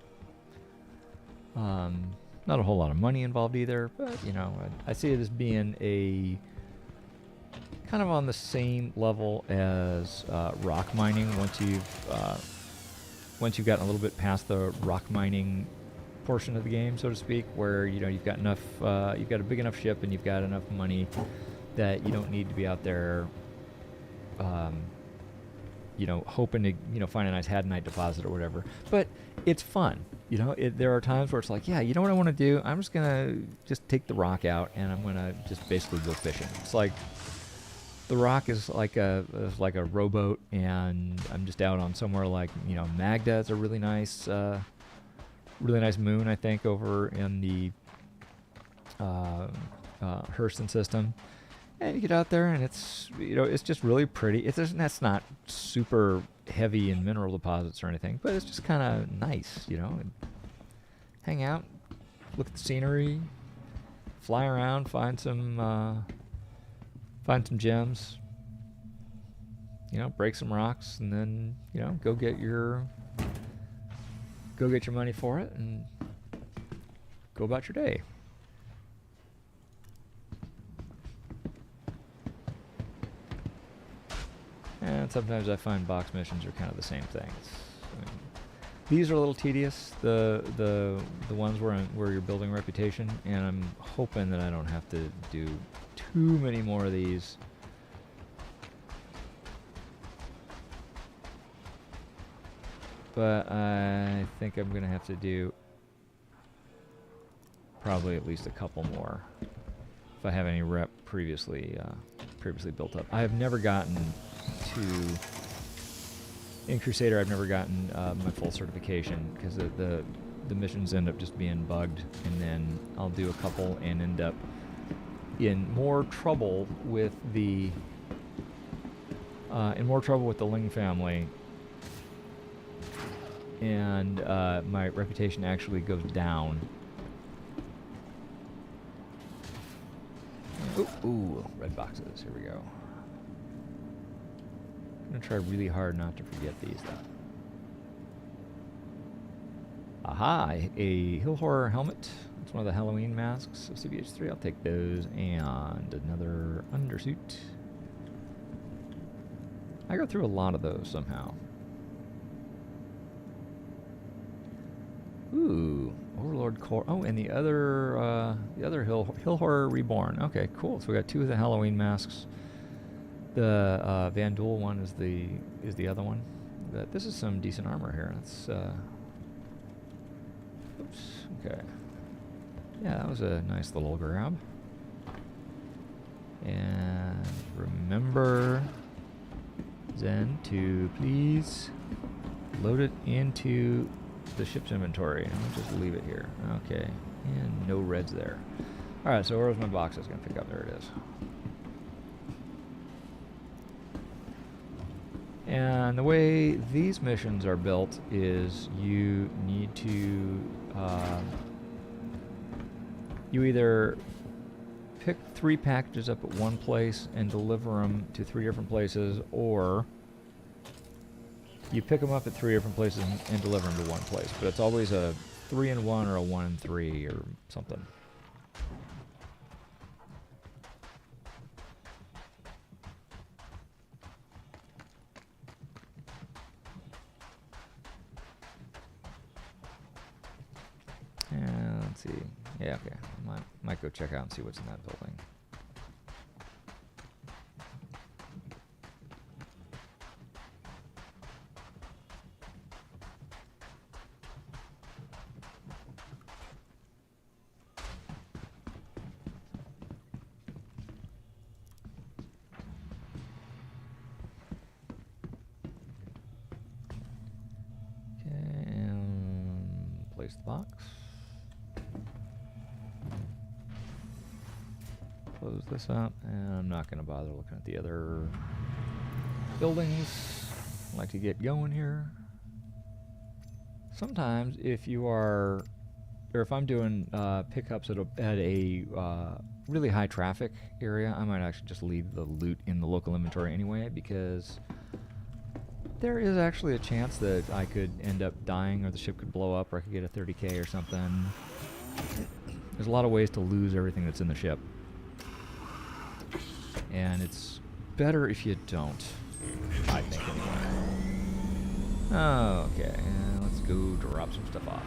not a whole lot of money involved either. But you know, I see it as being a kind of on the same level as rock mining. Once you've gotten a little bit past the rock mining portion of the game, so to speak, where you know you've got enough, you've got a big enough ship and you've got enough money that you don't need to be out there, you know, hoping to, you know, find a nice Hadanite deposit or whatever. But it's fun, you know. There are times where it's like, yeah, you know what I want to do? I'm just gonna just take the rock out and I'm gonna just basically go fishing. It's like the rock is like a rowboat, and I'm just out on somewhere like, you know, Magda is a really nice moon, I think, over in the Hurston system. And you get out there, and it's, you know, it's just really pretty. That's not super heavy in mineral deposits or anything, but it's just kind of nice, you know. And hang out, look at the scenery, fly around, find some gems, you know, break some rocks, and then, you know, go get your money for it and go about your day. And sometimes I find box missions are kind of the same thing. I mean, these are a little tedious, the ones where you're building reputation, and I'm hoping that I don't have to do too many more of these. But I think I'm gonna have to do probably at least a couple more if I have any rep previously built up. I have never gotten in Crusader, I've never gotten my full certification because the missions end up just being bugged, and then I'll do a couple and end up in more trouble with the Ling family, and my reputation actually goes down. Ooh, red boxes. Here we go. I'm gonna try really hard not to forget these though. Aha, a Hill Horror helmet. It's one of the Halloween masks of CBH3. I'll take those, and another undersuit. I go through a lot of those somehow. Ooh, Overlord Core. Oh, and the other Hill Horror Reborn. Okay, cool. So we got two of the Halloween masks. The Van Duel one is the other one. But this is some decent armor here. Let's oops. Okay. Yeah, that was a nice little grab. And remember, Zen, to please load it into the ship's inventory. I'll just leave it here. Okay. And no reds there. Alright, so where's my box I was going to pick up? There it is. And the way these missions are built is you need to you either pick 3 packages up at one place and deliver them to 3 different places, or you pick them up at 3 different places and deliver them to one place. But it's always a 3 and 1 or a 1 and 3 or something. And let's see. Yeah, okay. Might go check out and see what's in that building. Okay, and place the box. Close this up, and I'm not going to bother looking at the other buildings. I like to get going here. Sometimes if you are or if I'm doing pickups at a really high traffic area, I might actually just leave the loot in the local inventory anyway, because there is actually a chance that I could end up dying, or the ship could blow up, or I could get a 30k or something. There's a lot of ways to lose everything that's in the ship, and it's better if you don't, I think, anyway. Okay, let's go drop some stuff off.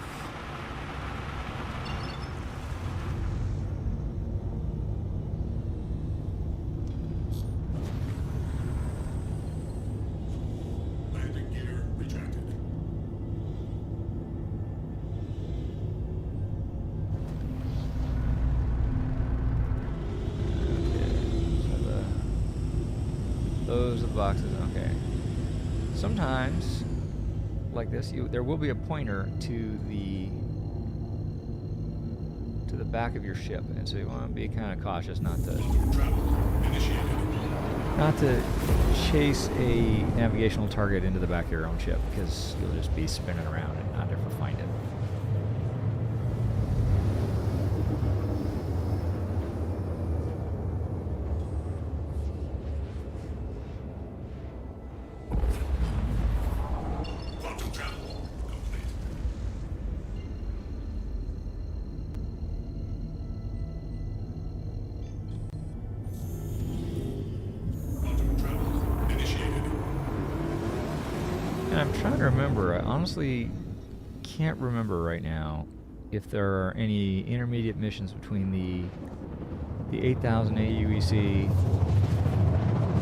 Landing gear retracted. Those are the boxes, okay. Sometimes, like this, there will be a pointer to the back of your ship, and so you want to be kind of cautious not to chase a navigational target into the back of your own ship, because you'll just be spinning around and not ever find it. I'm trying to remember. I honestly can't remember right now if there are any intermediate missions between the 8,000 AUEC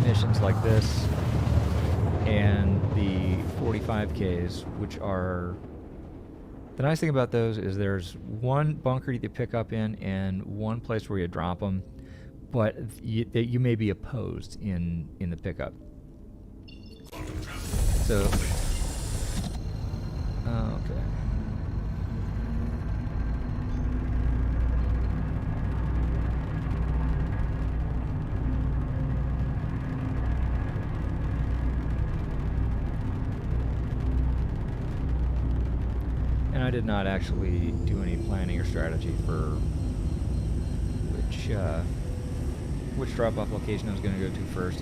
missions like this and the 45Ks, which are... The nice thing about those is there's one bunker that you pick up in and one place where you drop them, but you may be opposed in the pickup. So, okay. And I did not actually do any planning or strategy for which drop-off location I was going to go to first.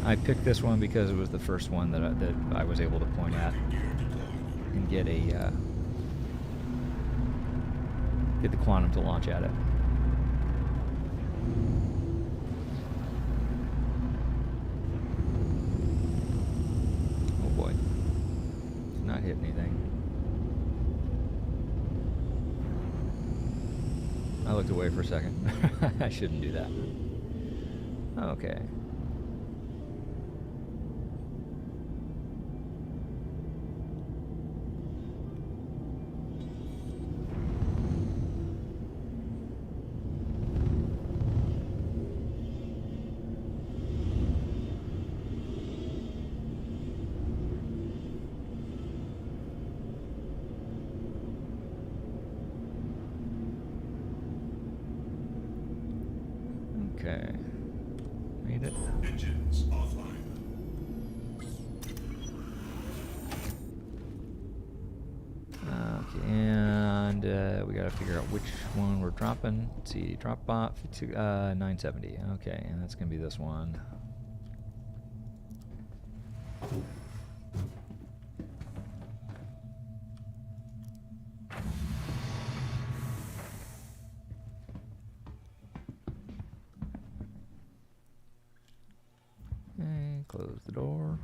I picked this one because it was the first one that I was able to point at and get the quantum to launch at it. Oh boy, not hit anything. I looked away for a second. I shouldn't do that. Okay. Okay. Made it. Engines offline. Okay, and we gotta figure out which one we're dropping. Let's see, drop bot 970. Okay, and that's gonna be this one. Okay, close the door.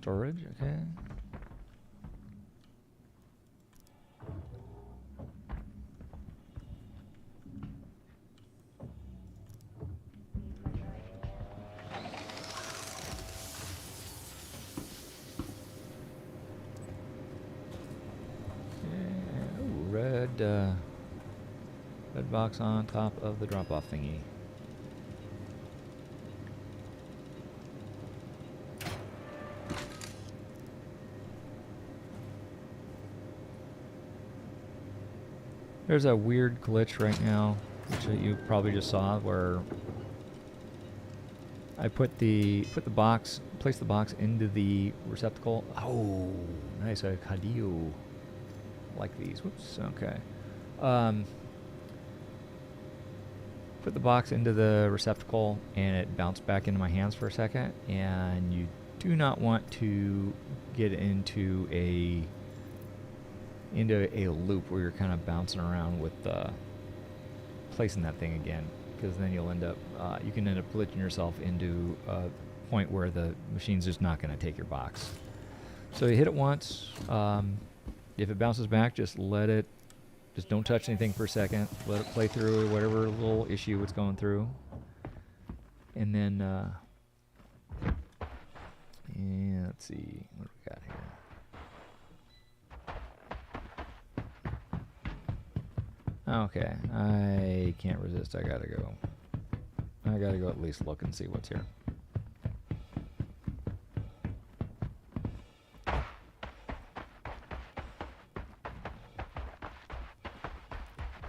Storage, okay. Ooh, red box on top of the drop-off thingy. There's a weird glitch right now, which you probably just saw, where I placed the box into the receptacle. Oh, nice, a cadillo. Like these. Whoops. Okay. Put the box into the receptacle, and it bounced back into my hands for a second. And you do not want to get into a loop where you're kind of bouncing around with placing that thing again, because then you'll end up you can end up glitching yourself into a point where the machine's just not going to take your box. So you hit it once. If it bounces back, just don't touch anything for a second. Let it play through whatever little issue it's going through, and then yeah, let's see what we got here. Okay, I can't resist. I gotta go at least look and see what's here.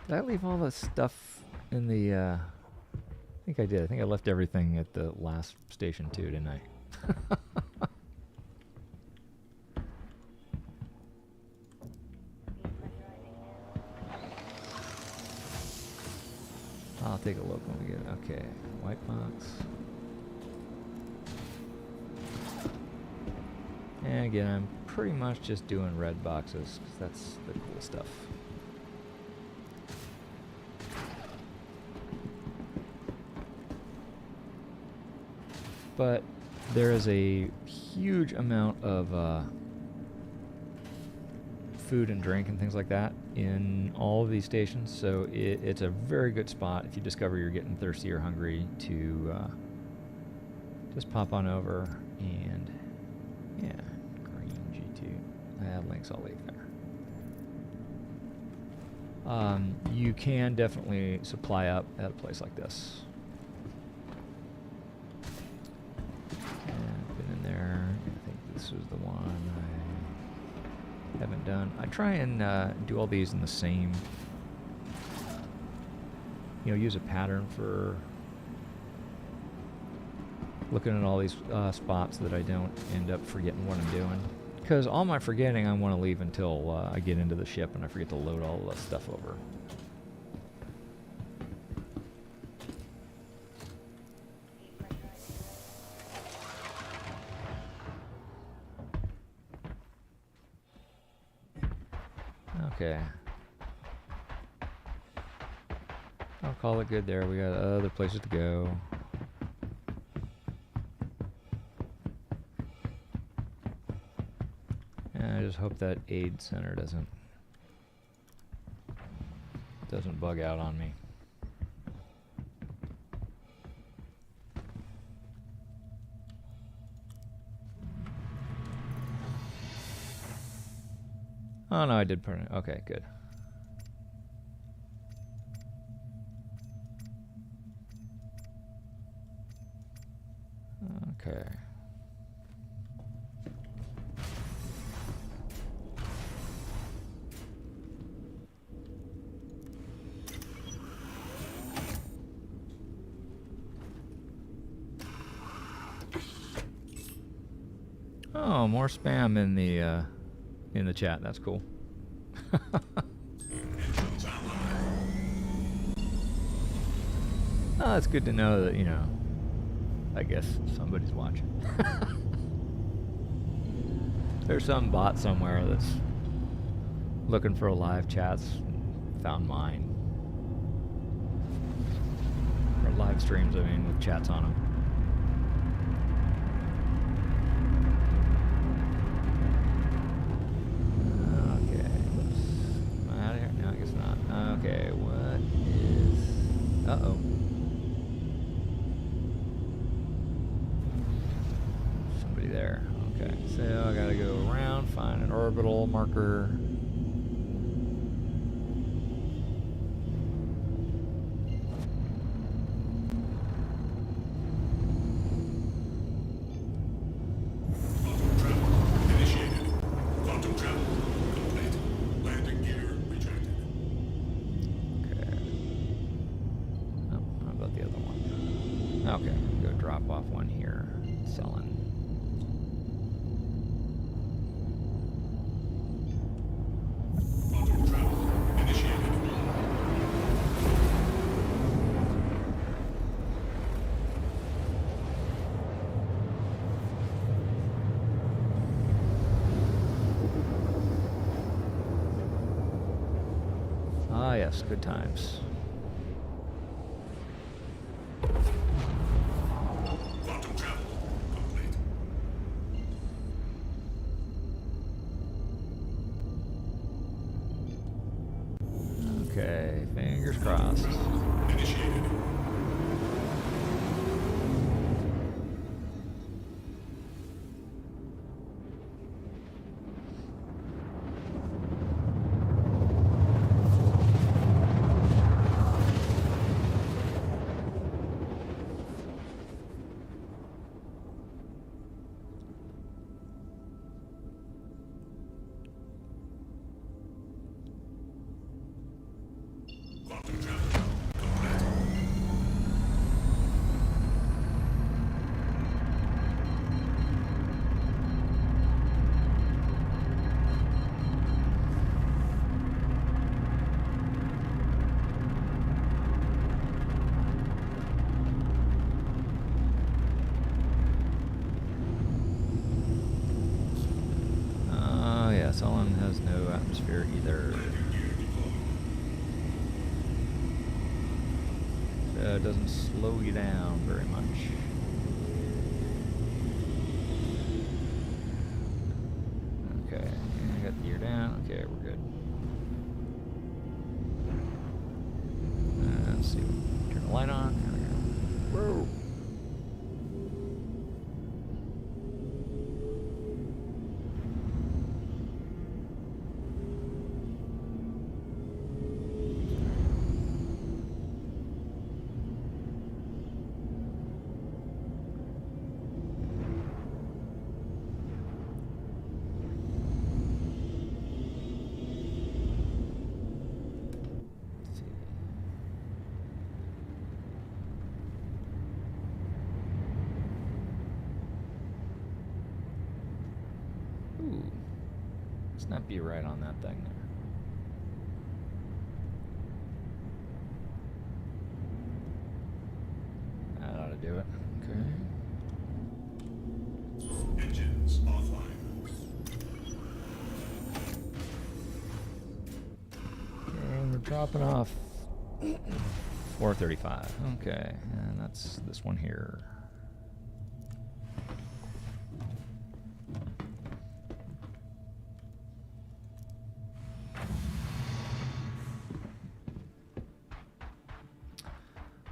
Did I leave all the stuff in the, I think I did. I think I left everything at the last station too, didn't I? I'll take a look when we get it. Okay, white box. And again, I'm pretty much just doing red boxes, 'cause that's the cool stuff. But there is a huge amount of food and drink and things like that in all of these stations, so it's a very good spot if you discover you're getting thirsty or hungry to just pop on over and yeah, green G2. Links I'll leave there. You can definitely supply up at a place like this. Been in there. I think this was the one I haven't done. I try and do all these in the same, use a pattern for looking at all these spots so that I don't end up forgetting what I'm doing. Because all my forgetting, I want to leave until I get into the ship and I forget to load all the stuff over. Okay. I'll call it good there. We got other places to go. And I just hope that aid center doesn't bug out on me. Oh no, I did put it. Okay, good. Okay. Oh, more spam in the chat. That's cool. Oh, it's good to know that, I guess somebody's watching. There's some bot somewhere that's looking for live chats and found mine. Or live streams, with chats on them. Okay, what is... Uh-oh. Somebody there. Okay, so I gotta go around, find an orbital marker. drop off one here. Selling. Auto travel initiated. Ah, yes, good times. Quantum travel complete. Okay, fingers crossed. Initiated. Quantum travel complete. Yes, Ellen has no atmosphere either. So it doesn't slow you down very much. Okay, I got the gear down. Okay, we're good. Let's see. Turn the light on. There we go. Whoa! Ooh, let's not be right on that thing there. That ought to do it. Okay. Engines offline. And we're dropping off 435. Okay, and that's this one here.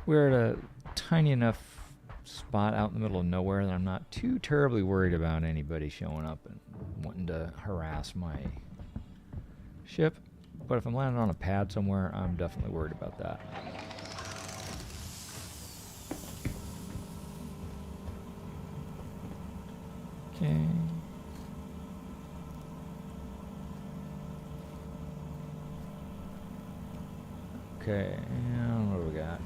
We're at a tiny enough spot out in the middle of nowhere that I'm not too terribly worried about anybody showing up and wanting to harass my ship. But if I'm landing on a pad somewhere, I'm definitely worried about that. Okay. Okay, and what do we got?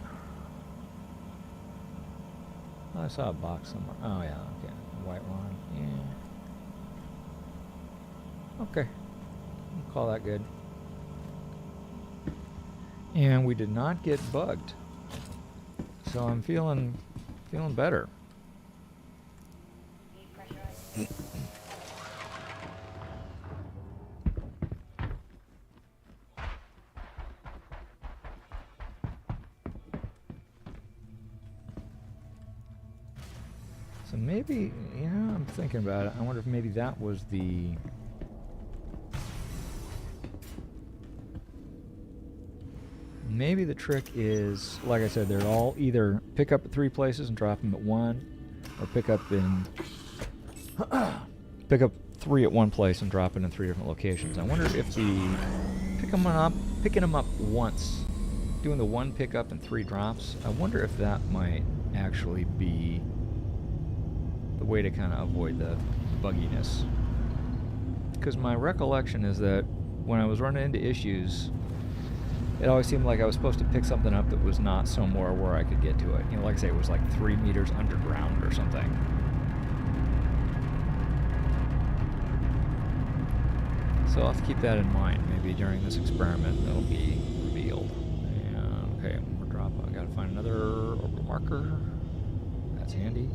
Oh, I saw a box somewhere. Oh yeah, okay. White one, yeah. Okay. We'll call that good. And we did not get bugged. So I'm feeling better. So maybe, yeah, I'm thinking about it. I wonder if maybe that was the... Maybe the trick is, like I said, they're all either pick up at 3 places and drop them at 1, or pick up 3 at 1 place and drop it in 3 different locations. I wonder if the picking them up once, doing the 1 pickup and 3 drops, I wonder if that might actually be the way to kind of avoid the bugginess. Because my recollection is that when I was running into issues, it always seemed like I was supposed to pick something up that was not somewhere where I could get to it. You know, like I say, it was like 3 meters underground or something. So I'll have to keep that in mind. Maybe during this experiment that'll be revealed. And, okay, one more drop. I gotta find another orbital marker. That's handy.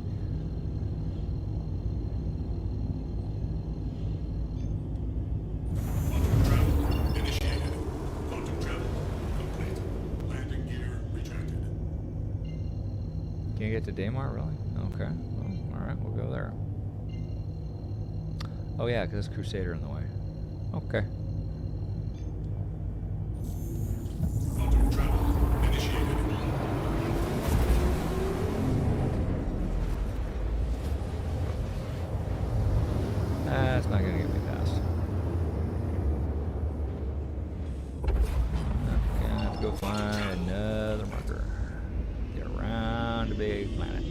Quantum travel initiated. Quantum travel complete. Landing gear retracted. Can you get to Daymar, really? Okay. Well, alright, we'll go there. Oh yeah, because there's Crusader in the way. Okay. Quantum travel initiated. That's not gonna get me past. Okay, I have to go find another marker. Get around the big planet.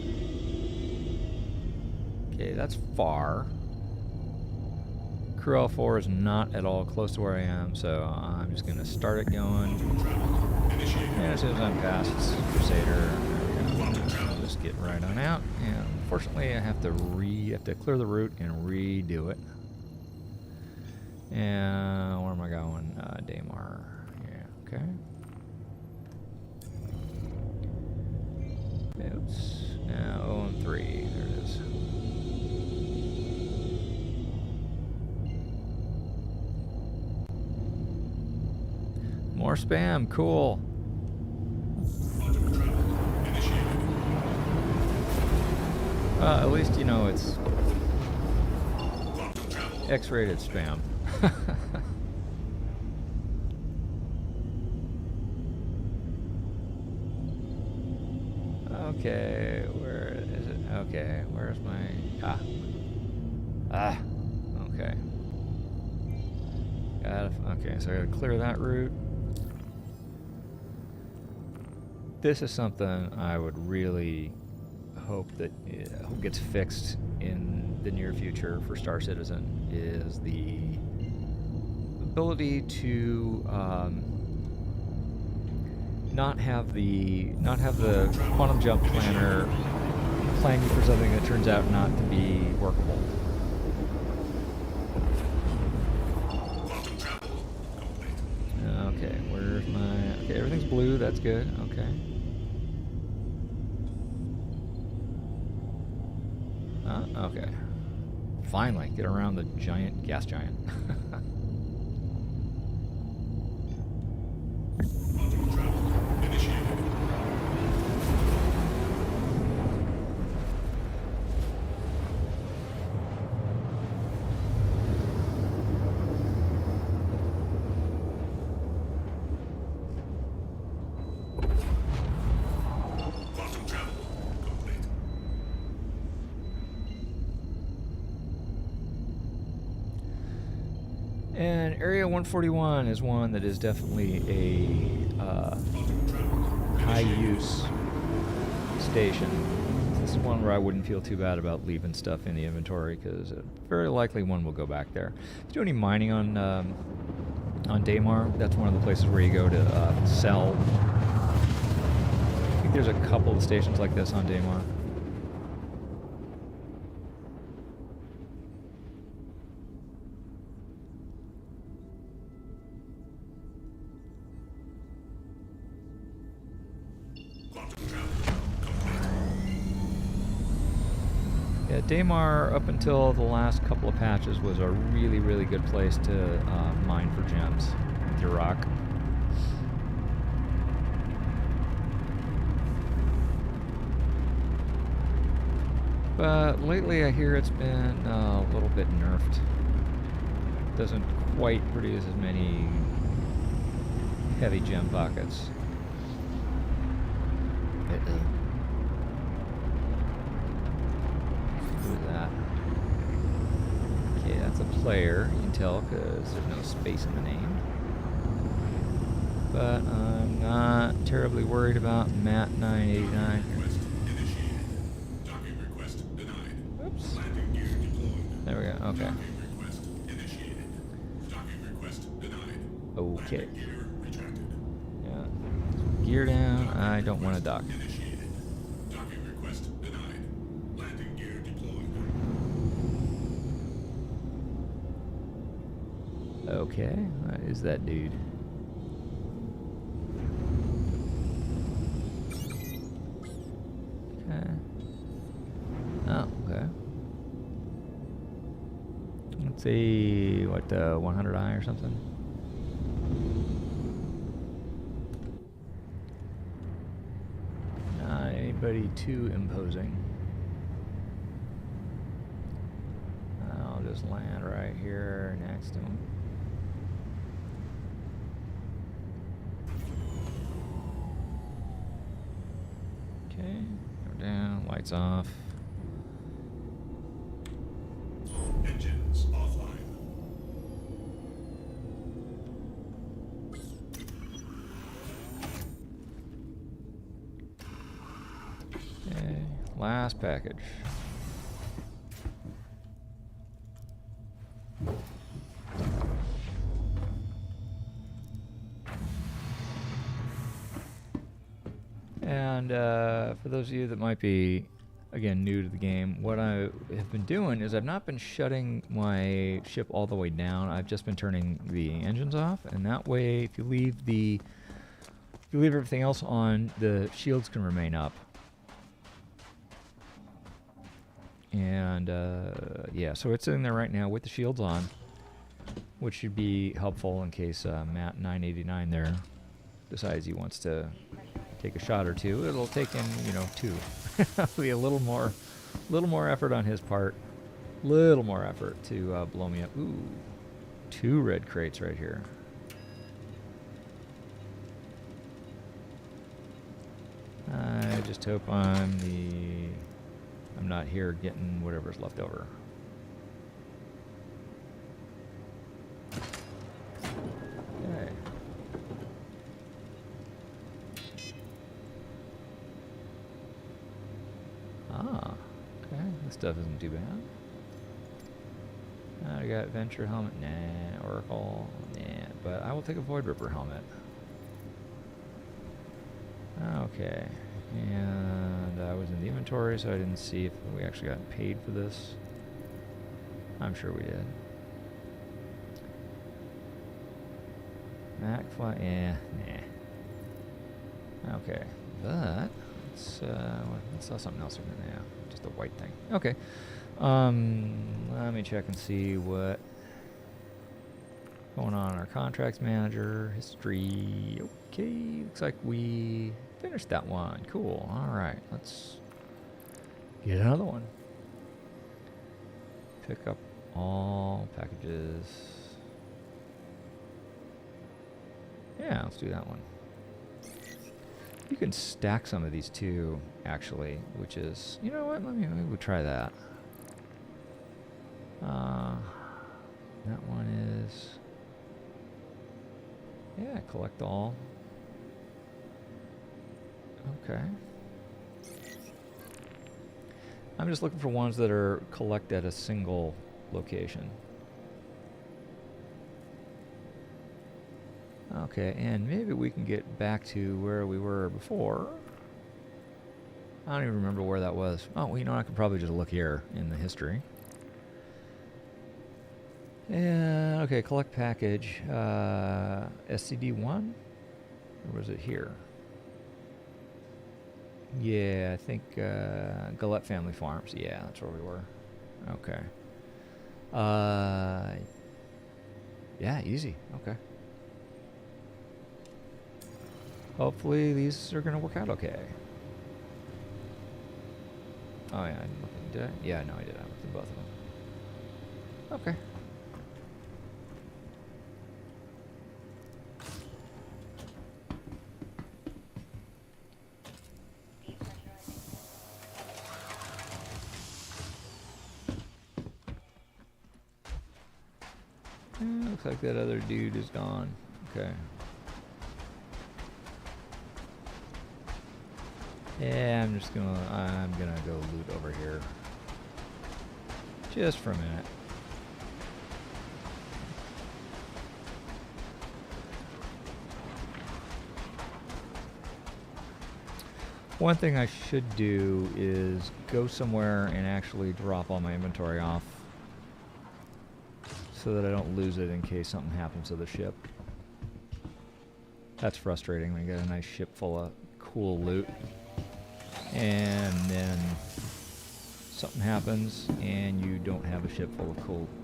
Okay, that's far. Crew L4 is not at all close to where I am, so I'm just gonna start it going. And as soon as I'm past Crusader, there we go. I'll just get right on out. And unfortunately, I have to clear the route and redo it. And where am I going? Daymar. Yeah. Okay. Oops. Now 0 and 3. There it is. More spam, cool. Quantum travel initiated. At least you know it's Quantum travel. X-rated spam. Okay, where is it? Okay, where's my... okay. Okay, so I gotta clear that route. This is something I would really hope that gets fixed in the near future for Star Citizen, is the ability to not have the quantum jump planner plan you for something that turns out not to be workable. Quantum travel complete. Okay, where's my... Okay, everything's blue, that's good, okay. Okay. Finally, get around the giant gas giant. Quantum travel initiated. Quantum travel complete. And Area 141 is one that is definitely a high-use station. This is one where I wouldn't feel too bad about leaving stuff in the inventory, because very likely one will go back there. If you do any mining on Daymar, that's one of the places where you go to sell. I think there's a couple of stations like this on Daymar. Yeah, Daymar, up until the last couple of patches, was a really, really good place to mine for gems with your rock. But lately I hear it's been a little bit nerfed. Doesn't quite produce as many heavy gem pockets. That. Okay, that's a player, you can tell, because there's no space in the name. But I'm not terribly worried about Matt 989 here. Request initiated. Docking request denied. Oops. Landing gear deployed. There we go, okay. Docking request initiated. Docking request denied. Okay. Landing gear retracted. gear down. I don't want to dock. Initiated. Docking request denied. Landing gear deployed. Okay, what is that dude? Okay. Oh, okay. Let's see, what, 100i or something? Not anybody too imposing. I'll just land right here next to him. Okay, go down, lights off. Engines offline. Okay, last package. And for those of you that might be, again, new to the game, what I have been doing is I've not been shutting my ship all the way down. I've just been turning the engines off, and that way, if you leave everything else on, the shields can remain up. And yeah, so it's sitting there right now with the shields on, which should be helpful in case Matt 989 there decides he wants to take a shot or two. It'll take him, you know, 2. It'll be a little more effort on his part. Little more effort to blow me up. Ooh, 2 red crates right here. I just hope I'm not here getting whatever's left over. Okay. Ah, okay. This stuff isn't too bad. I got Venture helmet, nah. Oracle, nah. But I will take a Void Ripper helmet. Okay. And I was in the inventory, so I didn't see if we actually got paid for this. I'm sure we did. MacFly, yeah, nah. Okay, but let's saw something else in there now. Just a white thing. Okay. Let me check and see what going on in our contracts manager history. Okay, looks like we finished that one. Cool. All right, let's get another one. Pick up all packages. Yeah, let's do that one. You can stack some of these too, actually, which is, you know what? Maybe we'll try that. That one is, yeah, collect all. Okay. I'm just looking for ones that are collect at a single location. Okay, and maybe we can get back to where we were before. I don't even remember where that was. Oh, well, you know, I could probably just look here in the history. Yeah, okay, collect package. SCD-1? Or was it here? Yeah, I think Galette Family Farms. Yeah, that's where we were. Okay. Yeah, easy. Okay. Hopefully these are going to work out okay. Oh, yeah, did I? Yeah, no, I did. I looked at both of them. Okay. Looks like that other dude is gone. Okay. Yeah, I'm gonna go loot over here. Just for a minute. One thing I should do is go somewhere and actually drop all my inventory off so that I don't lose it in case something happens to the ship. That's frustrating when you get a nice ship full of cool loot and then something happens and you don't have a ship full of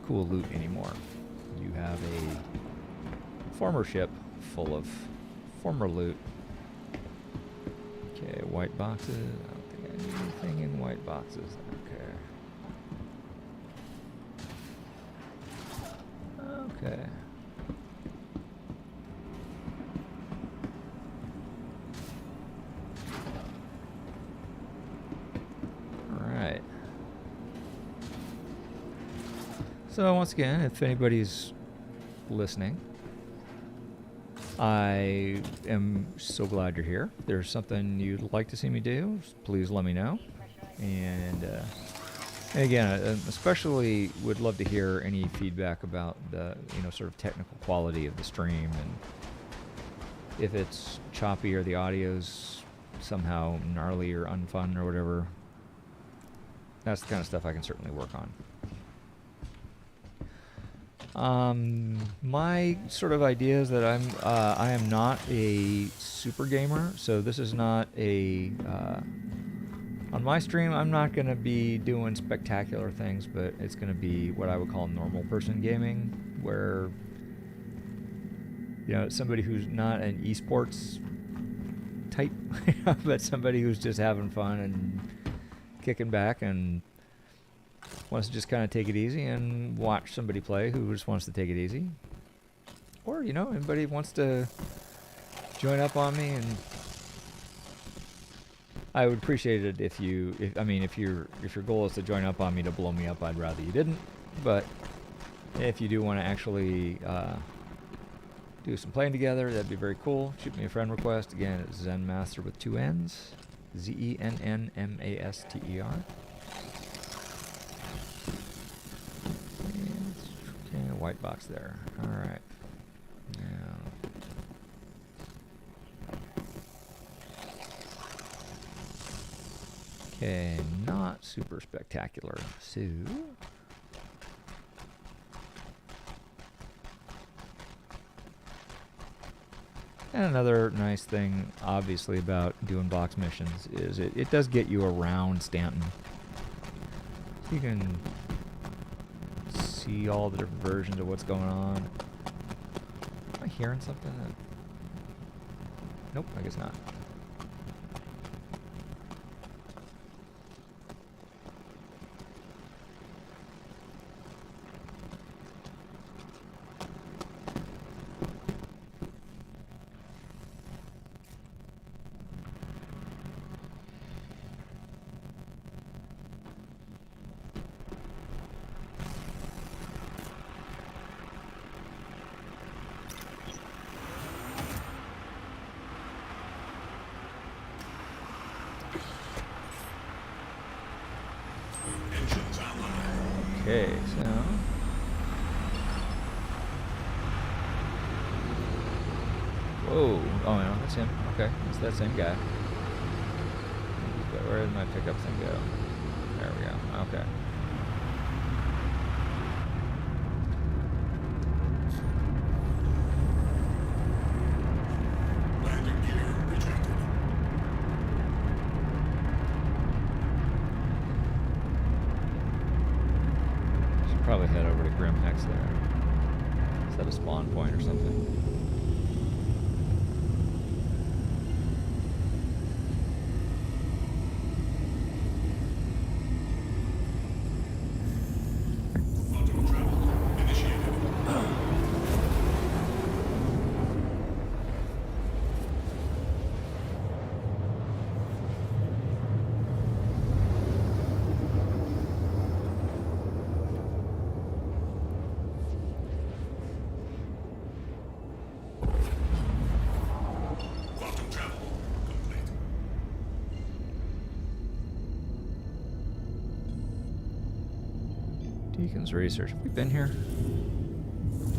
cool loot anymore. You have a former ship full of former loot. Okay, white boxes. I don't think I need anything in white boxes. Okay. Okay. Alright. So once again, if anybody's listening, I am so glad you're here. If there's something you'd like to see me do, please let me know. And again, especially would love to hear any feedback about the, sort of technical quality of the stream, and if it's choppy or the audio's somehow gnarly or unfun or whatever. That's the kind of stuff I can certainly work on. My sort of idea is that I am not a super gamer, so this is not a, on my stream I'm not going to be doing spectacular things, but it's going to be what I would call normal person gaming, where, somebody who's not an esports type, but somebody who's just having fun and kicking back and wants to just kind of take it easy and watch somebody play who just wants to take it easy. Or, anybody wants to join up on me, and I would appreciate it if your goal is to join up on me to blow me up, I'd rather you didn't. But if you do want to actually do some playing together, that'd be very cool. Shoot me a friend request. Again, it's Zenmaster with 2 N's. ZENNMASTER. Okay, white box there. Alright. Now. Okay, not super spectacular. So. And another nice thing, obviously, about doing box missions is it does get you around Stanton. You can see all the different versions of what's going on. Am I hearing something? Nope, I guess not. Okay, so whoa! Oh no, that's him. Okay, it's that same guy. But where did my pickup thing go? There we go. Okay. Landing gear rejected. Probably head over to Grim Hex there. Is that a spawn point or something? Quantum travel initiated. Quantum travel complete. Deacon's Research. Have we been here?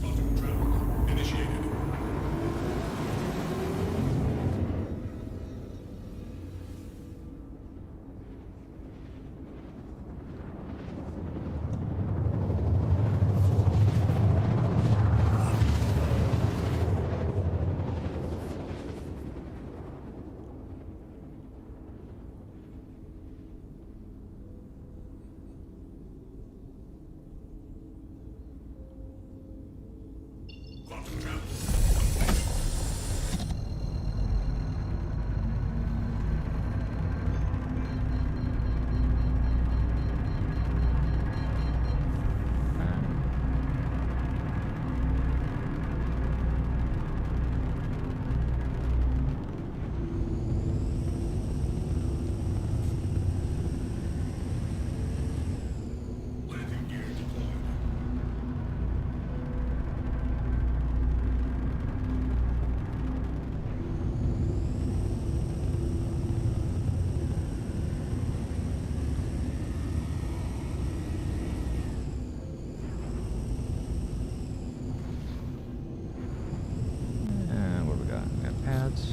Quantum travel initiated. Quantum travel. Landing gear deployed. And what do we got? We got pads.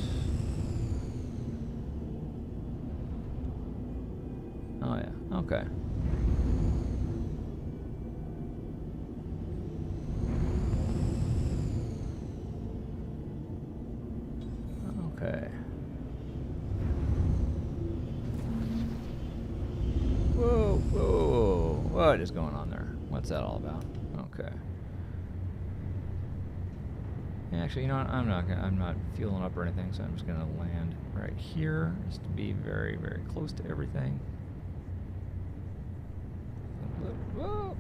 Oh yeah, okay. Okay. Whoa, whoa, what is going on there? What's that all about? Okay. Actually, you know what? I'm not fueling up or anything, so I'm just gonna land right here, just to be very, very close to everything. Whoa.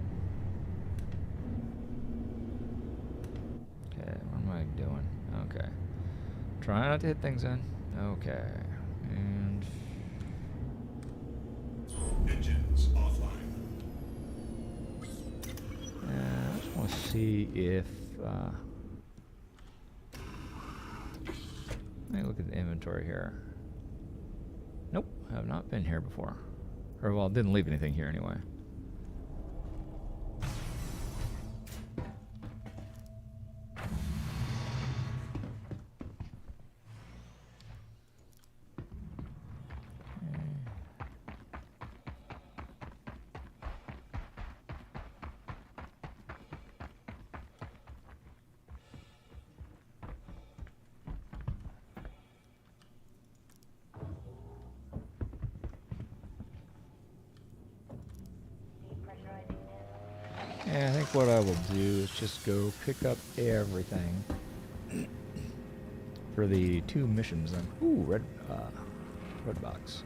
Okay, what am I doing? Okay. Try not to hit things in. Okay. And Engines offline. I just want to see if let me look at the inventory here. Nope, I have not been here before. Or, well, didn't leave anything here anyway. Yeah, I think what I will do is just go pick up everything for the 2 missions then. Ooh, red box.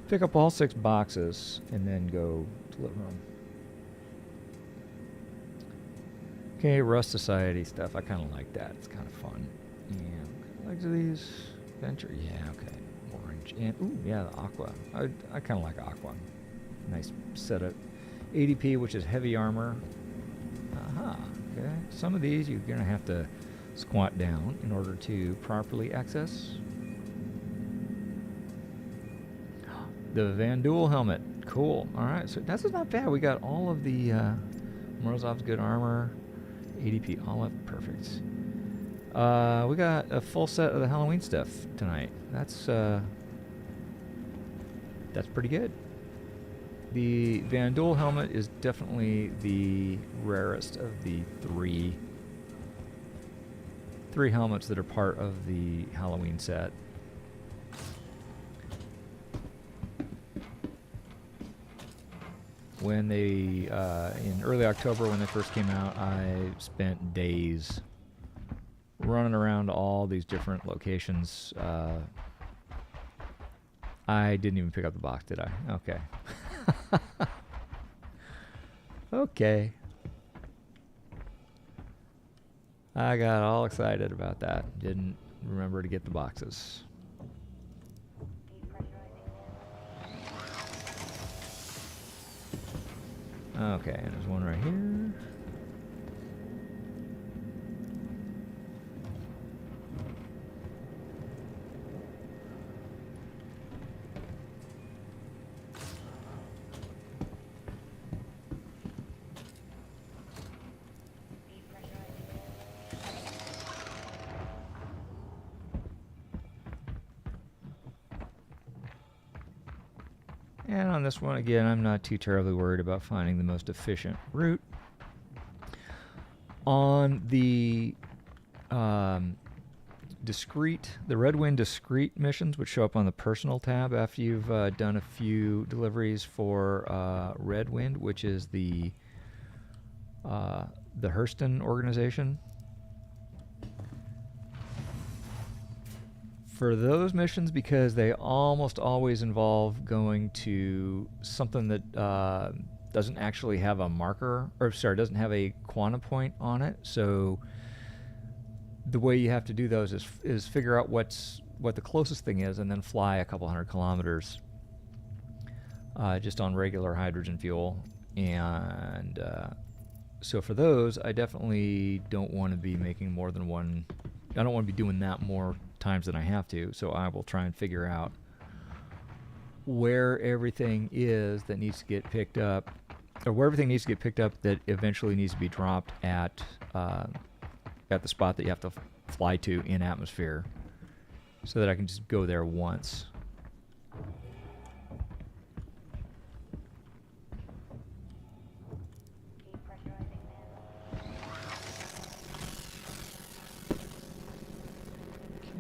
Pick up all 6 boxes and then go deliver them. Okay, Rust Society stuff. I kind of like that. It's kind of fun. Yeah, like these Venture. Yeah, okay. Orange and ooh, yeah, the Aqua. I kind of like Aqua. Nice setup. ADP, which is heavy armor. Aha, okay. Some of these you're gonna have to squat down in order to properly access. The Van Duel helmet, cool. All right, so that's not bad. We got all of the Morozov's good armor, ADP olive, perfect. We got a full set of the Halloween stuff tonight. That's pretty good. The Van Duel helmet is definitely the rarest of the three helmets that are part of the Halloween set. When they, in early October when they first came out, I spent days running around all these different locations. I didn't even pick up the box, did I? Okay. Okay. I got all excited about that. Didn't remember to get the boxes. Okay, and there's one right here. And on this one, again, I'm not too terribly worried about finding the most efficient route. On the the Red Wind discrete missions, which show up on the personal tab after you've done a few deliveries for Red Wind, which is the Hurston organization. For those missions, because they almost always involve going to something that doesn't actually have a marker, or sorry, doesn't have a quantum point on it. So the way you have to do those is figure out what the closest thing is, and then fly a couple hundred kilometers just on regular hydrogen fuel. And so for those, I definitely don't want to be making more than one. I don't want to be doing that more times than I have to. So I will try and figure out where everything is that needs to get picked up, or where everything needs to get picked up that eventually needs to be dropped at the spot that you have to fly to in atmosphere, so that I can just go there once.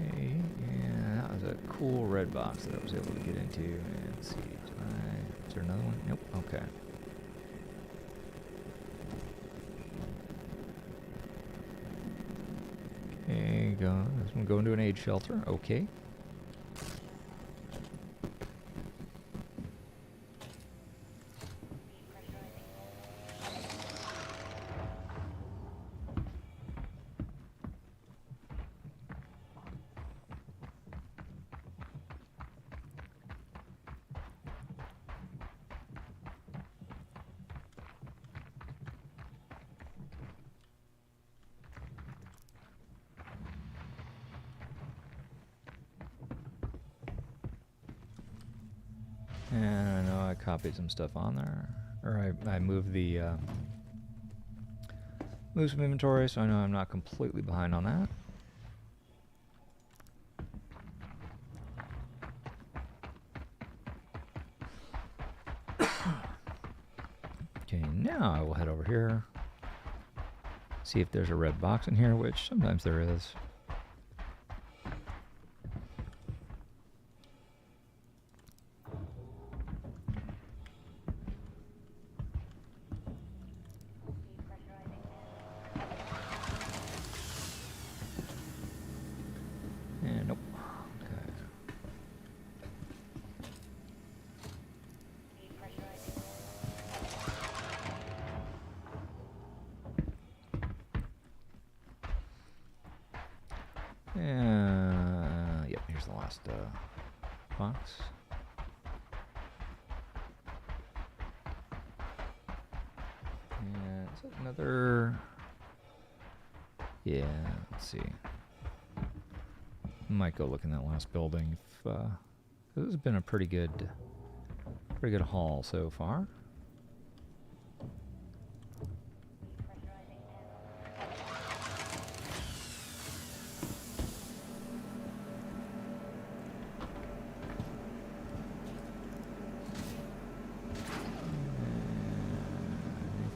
Okay, yeah, that was a cool red box that I was able to get into. And let's see, is there another one? Nope. Okay. Okay, this one going to an aid shelter. Okay. And I know I copied some stuff on there, or I moved the moved some inventory, so I know I'm not completely behind on that. Okay, now I will head over here, see if there's a red box in here, which sometimes there is. And nope. Okay. Yep, here's the last box. And is that another? Yeah, let's see. Might go look in that last building. This has been a pretty good haul so far.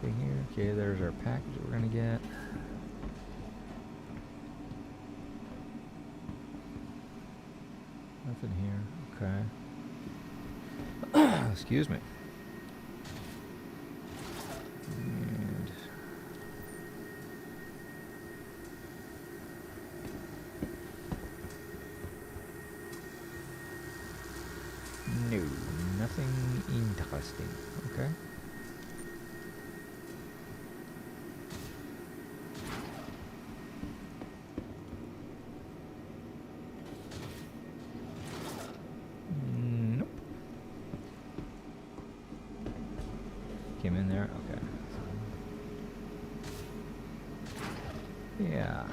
Anything here? Okay, there's our package that we're gonna get. Nothing here. Okay. Excuse me. And no, nothing interesting. Okay. Nope. Came in there. Okay. Yeah.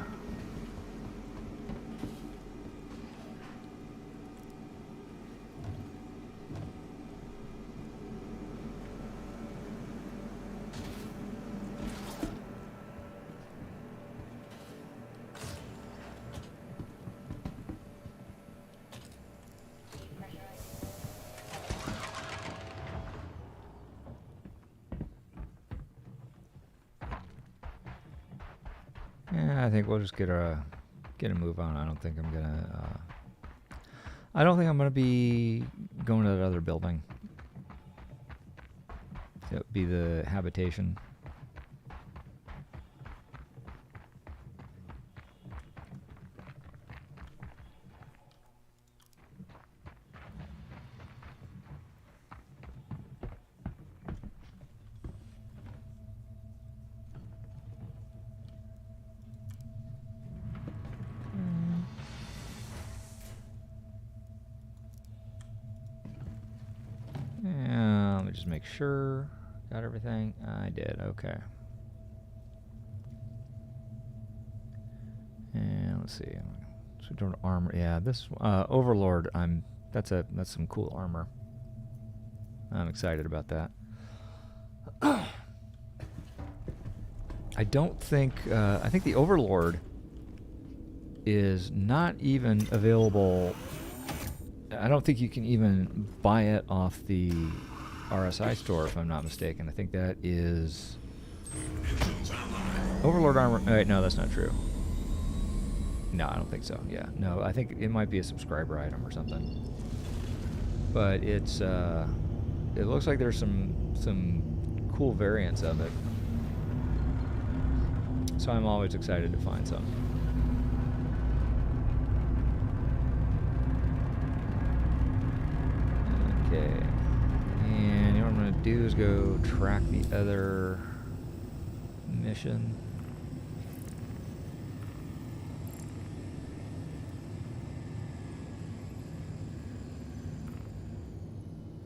Yeah, I think we'll just get a move on. I don't think I'm gonna be going to that other building. That would be the habitation. make sure. Got everything? I did, okay. And let's see. So doing armor. Yeah, this Overlord, that's some cool armor. I'm excited about that. I don't think I think the Overlord is not even available. I don't think you can even buy it off the RSI store, if I'm not mistaken. I think that is Overlord armor. Wait, no, that's not true. No, I don't think so. Yeah, no, I think it might be a subscriber item or something. But it's it looks like there's some cool variants of it. So I'm always excited to find some. Okay. And what I'm going to do is go track the other mission.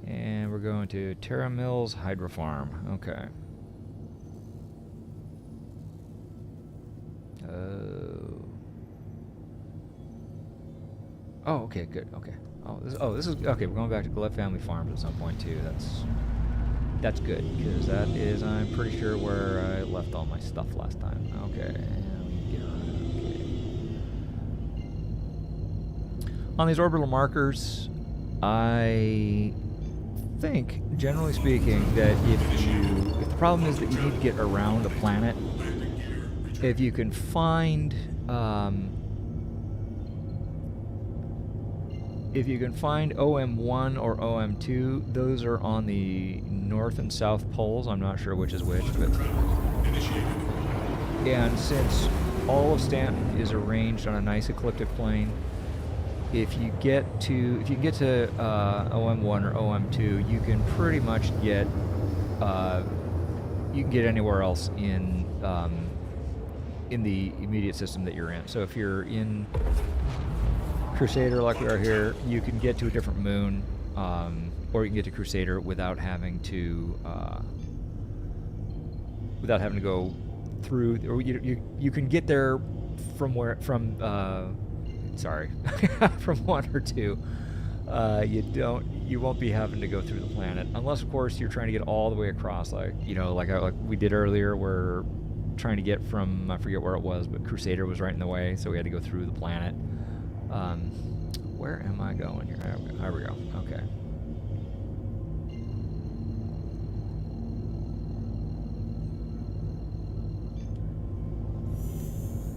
And we're going to Terra Mills Hydro Farm. Okay. Oh, okay, good. Okay. This is okay. We're going back to Gillette Family Farms at some point too. That's good because that is, I'm pretty sure, where I left all my stuff last time. Okay. Let me get around. Okay. On these orbital markers, I think, generally speaking, that if the problem is that you need to get around a planet, if you can find OM1 or OM2, those are on the north and south poles. I'm not sure which is which, but and since all of Stanton is arranged on a nice ecliptic plane, if you can get to OM1 or OM2, you can pretty much get anywhere else in the immediate system that you're in. So if you're in Crusader like we are here, you can get to a different moon, or you can get to Crusader without having to go through, or you can get there from from 1 or 2. You won't be having to go through the planet unless, of course, you're trying to get all the way across, like we did earlier. We're trying to get from, I forget where it was, but Crusader was right in the way, so we had to go through the planet. Where am I going here? There we go. Okay.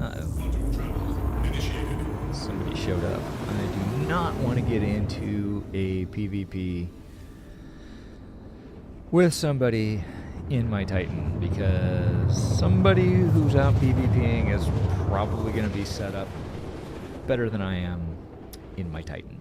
Uh-oh. Somebody showed up. I do not want to get into a PvP with somebody in my Titan, because somebody who's out PvPing is probably going to be set up better than I am in my Titan.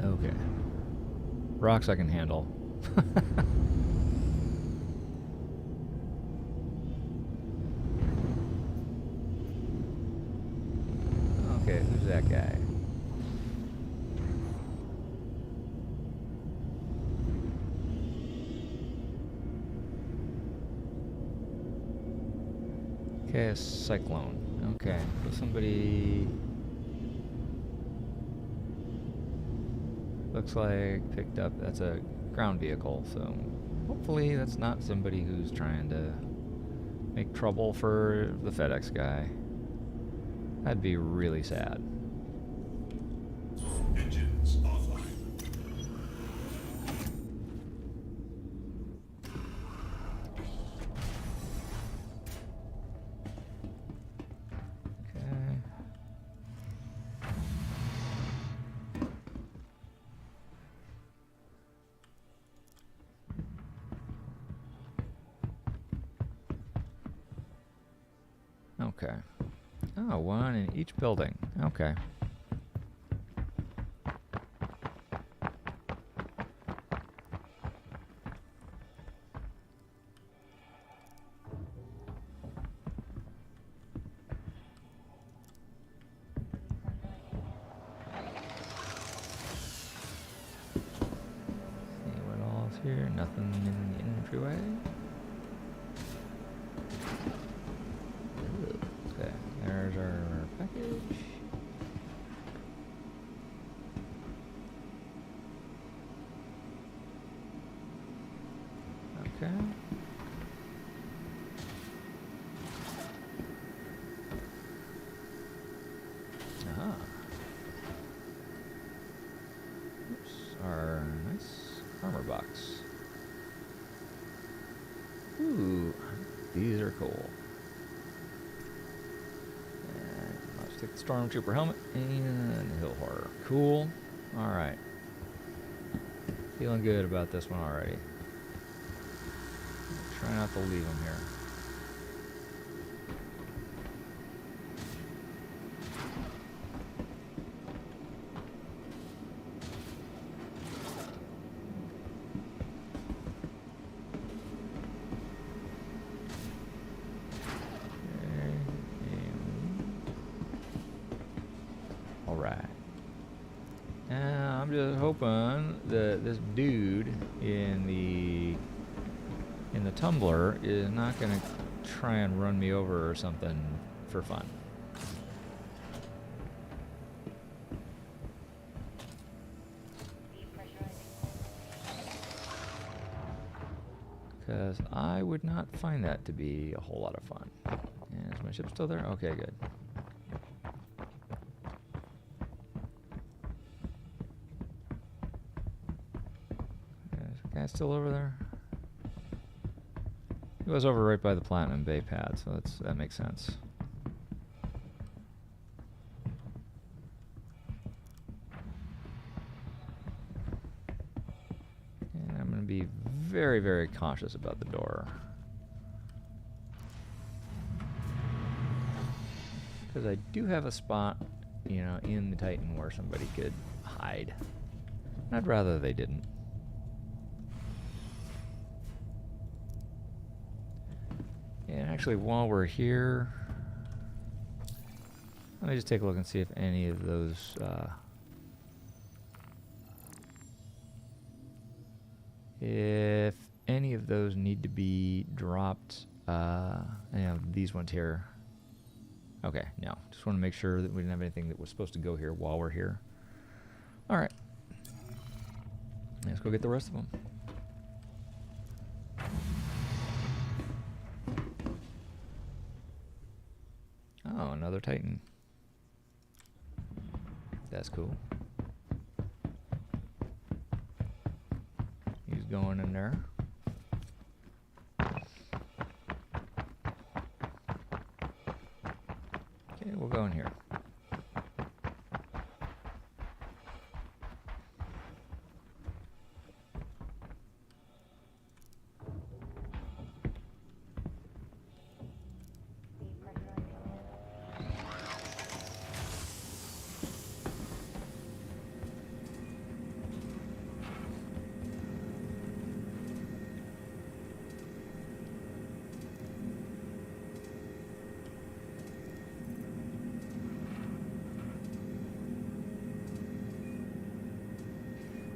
Okay. Rocks I can handle. Okay, who's that guy? Okay, a cyclone. Okay, so somebody looks like picked up, that's a ground vehicle, so hopefully that's not somebody who's trying to make trouble for the FedEx guy. That'd be really sad. Engines offline. Okay. Okay. Oh, one in each building. Okay. See what all's here. Nothing in the entryway. Okay, there's our package. Okay. Ah. Oops, our nice armor box. Ooh, these are cool. And let's take the Stormtrooper helmet and the Hill Horror. Cool. Alright. Feeling good about this one already. Try not to leave them here. Alright. Now I'm just hoping that this dude in the tumbler is not gonna try and run me over or something for fun. Because I would not find that to be a whole lot of fun. And is my ship still there? Okay, good. Is the guy still over there? He was over right by the Platinum Bay pad, so that makes sense. And I'm going to be very, very cautious about the door. Because I do have a spot, you know, in the Titan where somebody could hide. I'd rather they didn't. And actually, while we're here, let me just take a look and see if any of those need to be dropped. These ones here. Okay, no. Just want to make sure that we didn't have anything that was supposed to go here while we're here. All right. Let's go get the rest of them. Oh, another Titan. That's cool. He's going in there. Okay, we'll go in here.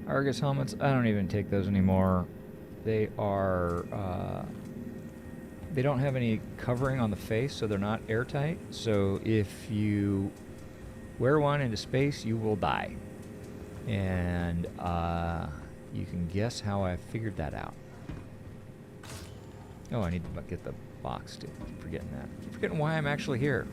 Argus helmets, I don't even take those anymore. They are they don't have any covering on the face, so they're not airtight. So if you wear one into space, you will die. And you can guess how I figured that out. Oh, I need to get the box too. Keep forgetting that. Keep forgetting why I'm actually here.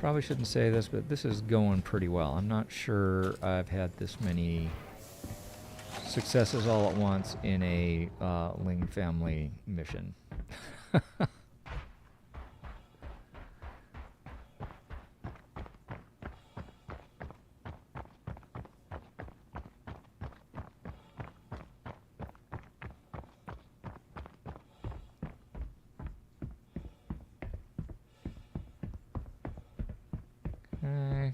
Probably shouldn't say this, but this is going pretty well. I'm not sure I've had this many successes all at once in a Ling family mission. Okay.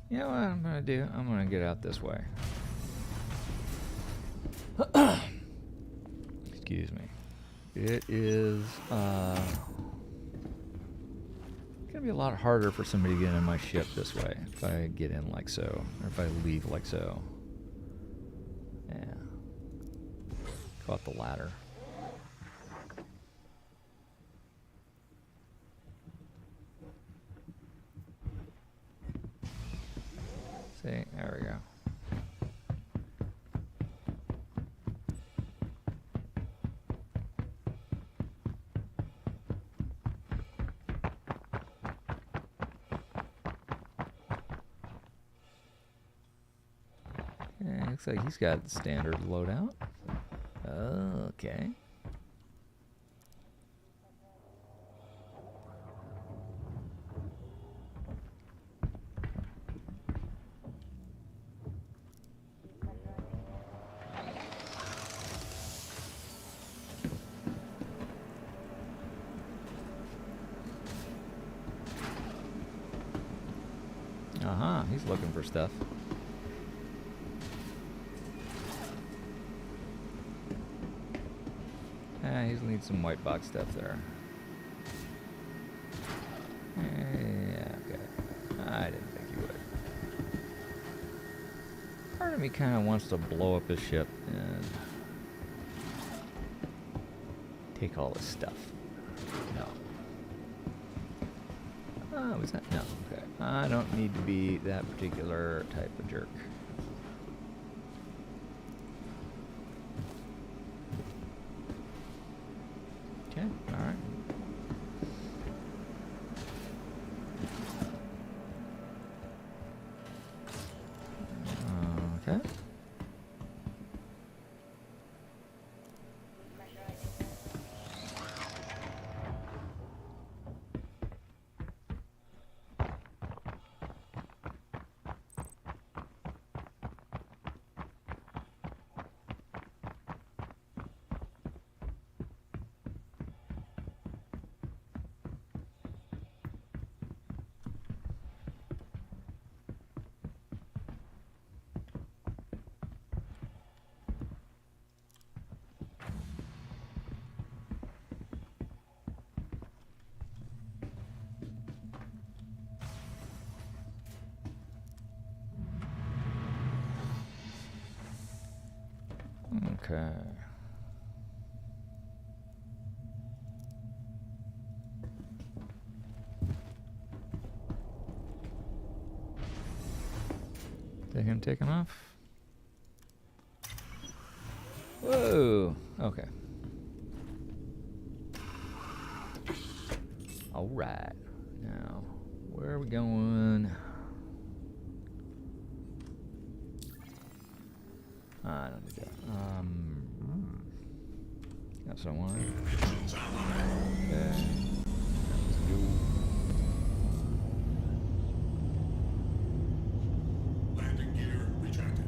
You know what I'm gonna do? I'm gonna get out this way. Excuse me. It is gonna be a lot harder for somebody to get in my ship this way if I get in like so, or if I leave like so. Yeah. Caught the ladder. See, there we go. Yeah, looks like he's got the standard loadout. Oh, okay. Uh-huh, he's looking for stuff. He's needs some white box stuff there. Yeah, okay. I didn't think he would. Part of me kind of wants to blow up his ship and take all his stuff. No. Oh, was that? No, okay. I don't need to be that particular type of jerk. Okay, alright. Okay. Okay. Is that him taking off? Whoa. Okay. All right. Now, where are we going? I don't need that. Got someone. Okay. Landing gear retracted.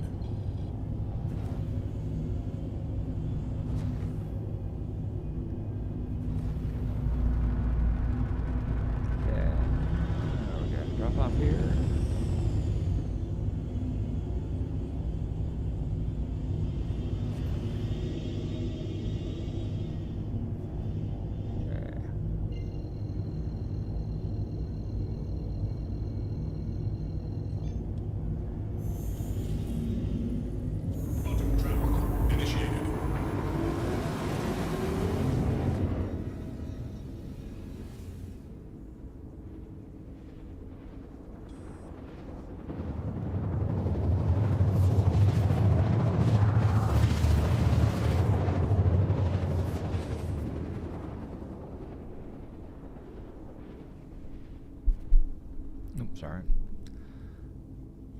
Okay. Okay. Drop off here. Quantum travel initiated. Oops, sorry.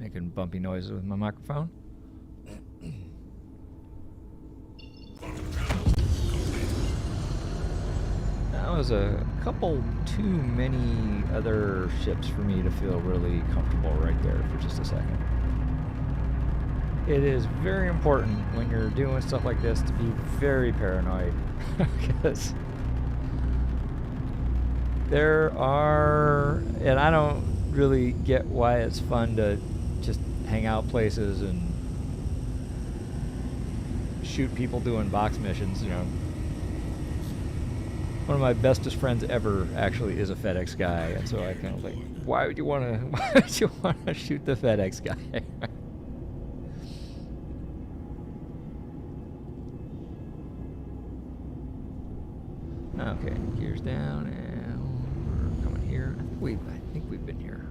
Making bumpy noises with my microphone. Quantum travel complete. That was a couple too many other ships for me to feel really comfortable right there for just a second. It is very important when you're doing stuff like this to be very paranoid because there are, and I don't really get why it's fun to just hang out places and shoot people doing box missions, you know. One of my bestest friends ever actually is a FedEx guy, and so I kind of like, why would you want to shoot the FedEx guy? Okay, gears down, and we're coming here. I think we've been here.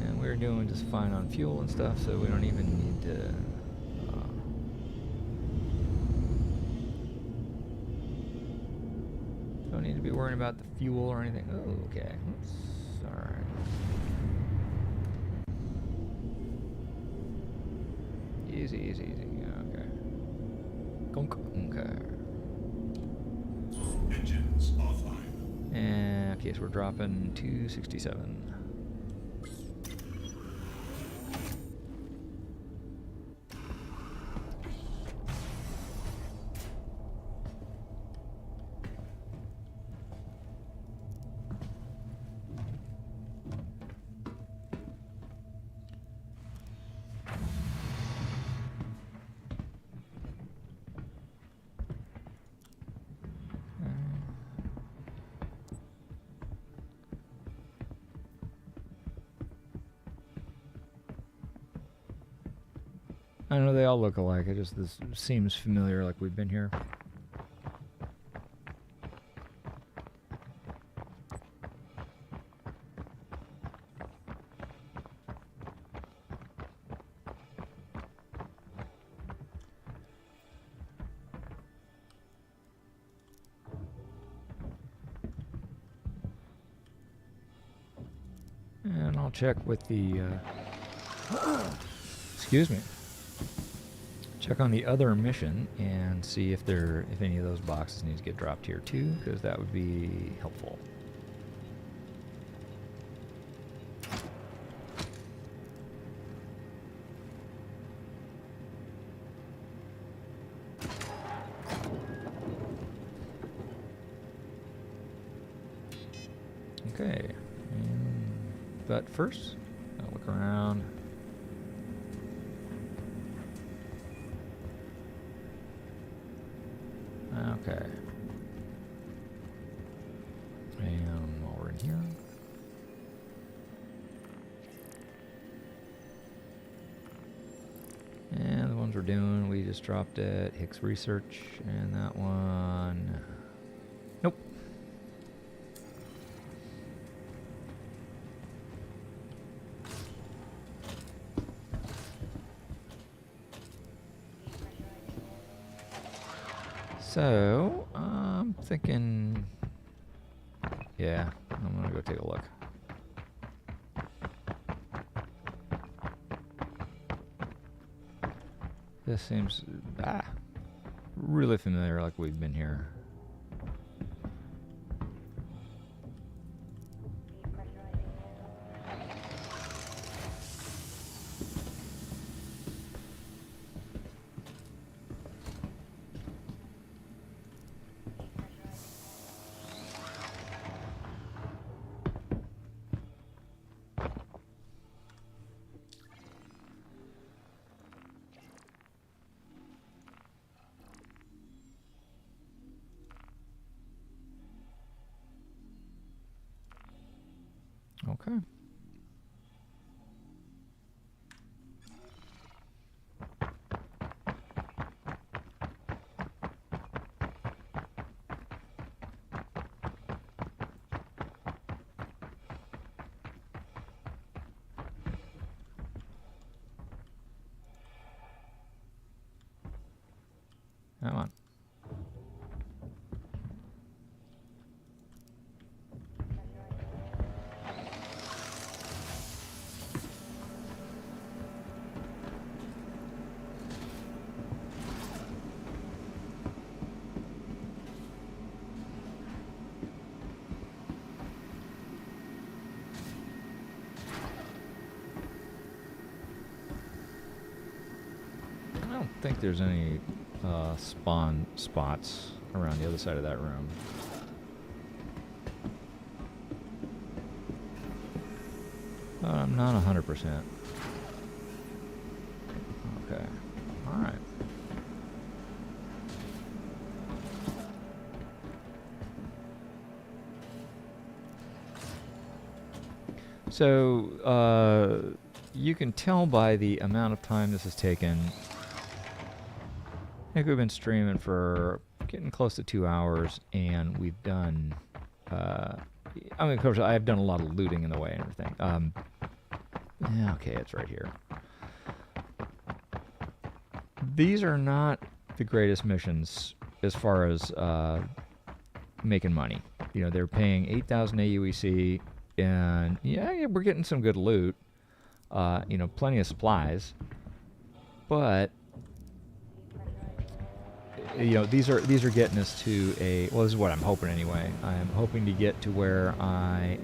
And we're doing just fine on fuel and stuff, so we don't even need to. Don't need to be worrying about the fuel or anything. Oh, okay. Oops. All right. Easy, easy, easy. Okay. Gunk. Okay. Engines offline. And okay, so we're dropping 267. I know they all look alike. It just this seems familiar, like we've been here. And I'll check with the. Excuse me. Check on the other mission and see if any of those boxes need to get dropped here too, because that would be helpful. Okay, but first, I'll look around. Okay. And while we're in here. And the ones we're doing, we just dropped at Hicks Research, and that one. Nope. So, I'm thinking, yeah, I'm gonna go take a look. This seems, really familiar, like we've been here. Okay. Come on. I don't think there's any spawn spots around the other side of that room. I'm not 100%. Okay. All right. So, you can tell by the amount of time this has taken. I think we've been streaming for getting close to 2 hours, and we've done, I mean, of course, I've done a lot of looting in the way and everything. Yeah, okay, it's right here. These are not the greatest missions as far as making money. You know, they're paying 8,000 AUEC, and yeah, we're getting some good loot. You know, plenty of supplies, but you know, these are getting us to a, well, this is what I'm hoping anyway. I am hoping to get to where I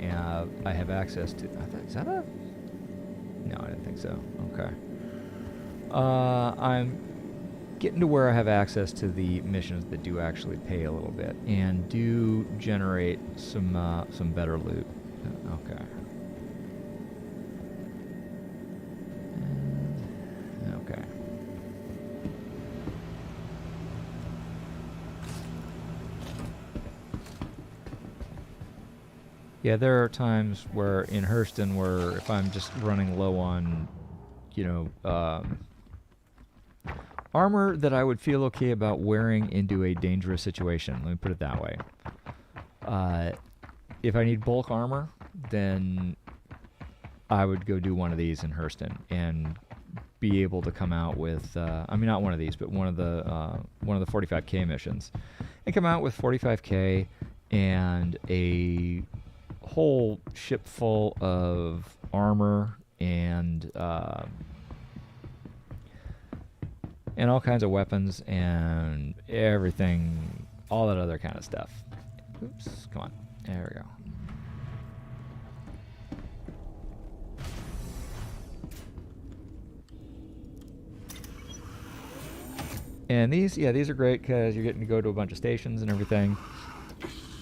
have access to. Is that a? No, I didn't think so. Okay. I'm getting to where I have access to the missions that do actually pay a little bit and do generate some better loot. Okay. Okay. Yeah, there are times where in Hurston where if I'm just running low on, you know, armor that I would feel okay about wearing into a dangerous situation. Let me put it that way. If I need bulk armor, then I would go do one of these in Hurston and be able to come out with, I mean, not one of these, but one of the 45K missions, and come out with 45K and a whole ship full of armor and all kinds of weapons and everything, all that other kind of stuff. Oops, come on. There we go. And these are great because you're getting to go to a bunch of stations and everything.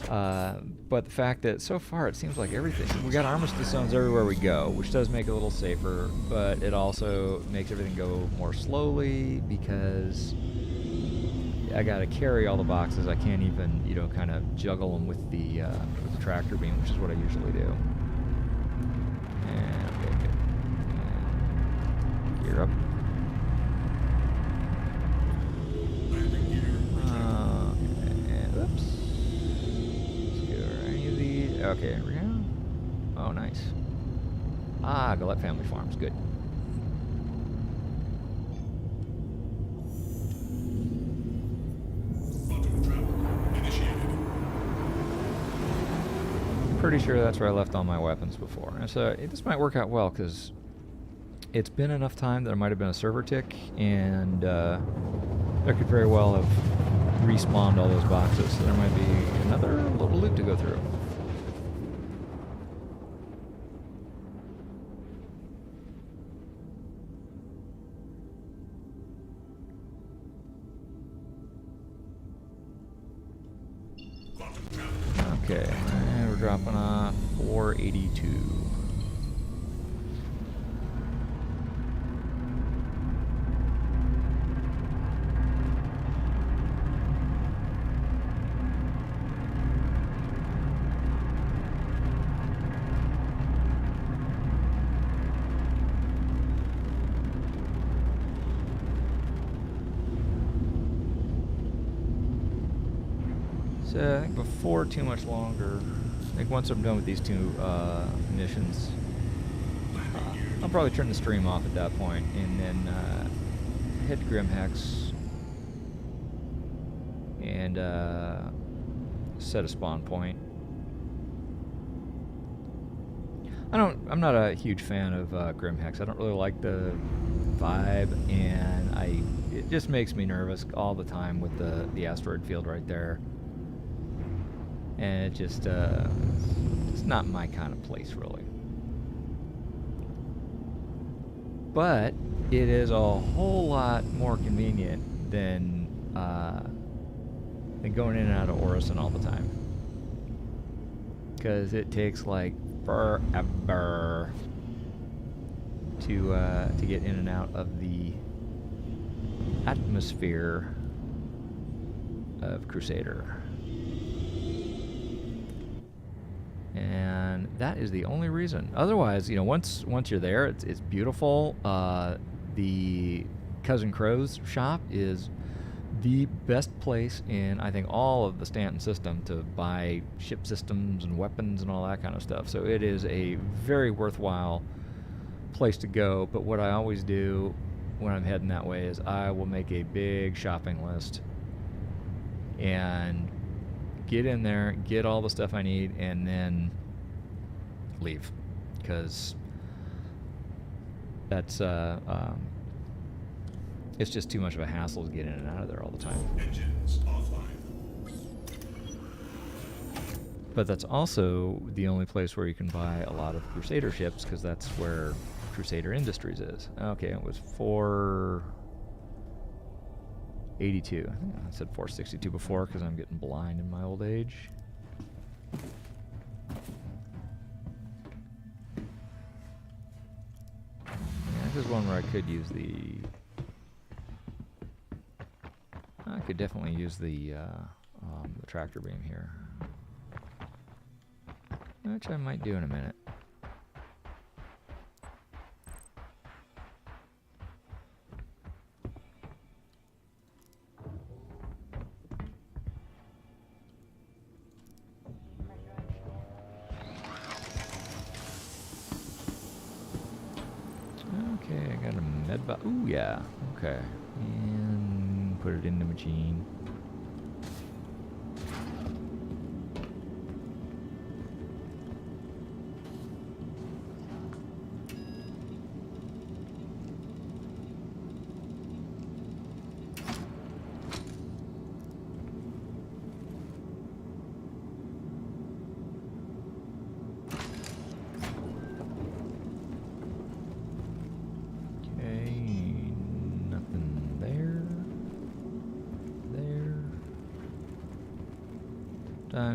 But the fact that so far it seems like everything, we got armistice zones everywhere we go, which does make it a little safer, but it also makes everything go more slowly because I gotta carry all the boxes. I can't even, you know, kind of juggle them with the tractor beam, which is what I usually do. And okay, good. And gear up. Landing gear. And oops. Okay, here we go. Oh, nice. Ah, Gillette Family Farms. Good. Quantum travel initiated. Pretty sure that's where I left all my weapons before. And so this might work out well because it's been enough time that there might have been a server tick, and there could very well have respawned all those boxes, so there might be another little loot to go through. Okay, and we're dropping off 482. So I think before too much longer, I think once I'm done with these two missions, I'll probably turn the stream off at that point and then head to Grimhex and set a spawn point. I'm not a huge fan of Grimhex. I don't really like the vibe, and it just makes me nervous all the time with the asteroid field right there. And it just, it's not my kind of place, really. But it is a whole lot more convenient than going in and out of Orison all the time. Because it takes like forever to get in and out of the atmosphere of Crusader. And that is the only reason. Otherwise, you know, once you're there, it's beautiful. The Cousin Crow's shop is the best place in, I think, all of the Stanton system to buy ship systems and weapons and all that kind of stuff. So it is a very worthwhile place to go. But what I always do when I'm heading that way is I will make a big shopping list and get in there, get all the stuff I need, and then leave, because that's it's just too much of a hassle to get in and out of there all the time. Engines offline. But that's also the only place where you can buy a lot of Crusader ships, because that's where Crusader Industries is. Okay, it was 482. I think I said 462 before because I'm getting blind in my old age. Yeah, this is one where I could use I could definitely use the tractor beam here, which I might do in a minute. Okay, I got a medbot. Ooh, yeah. Okay. And put it in the machine.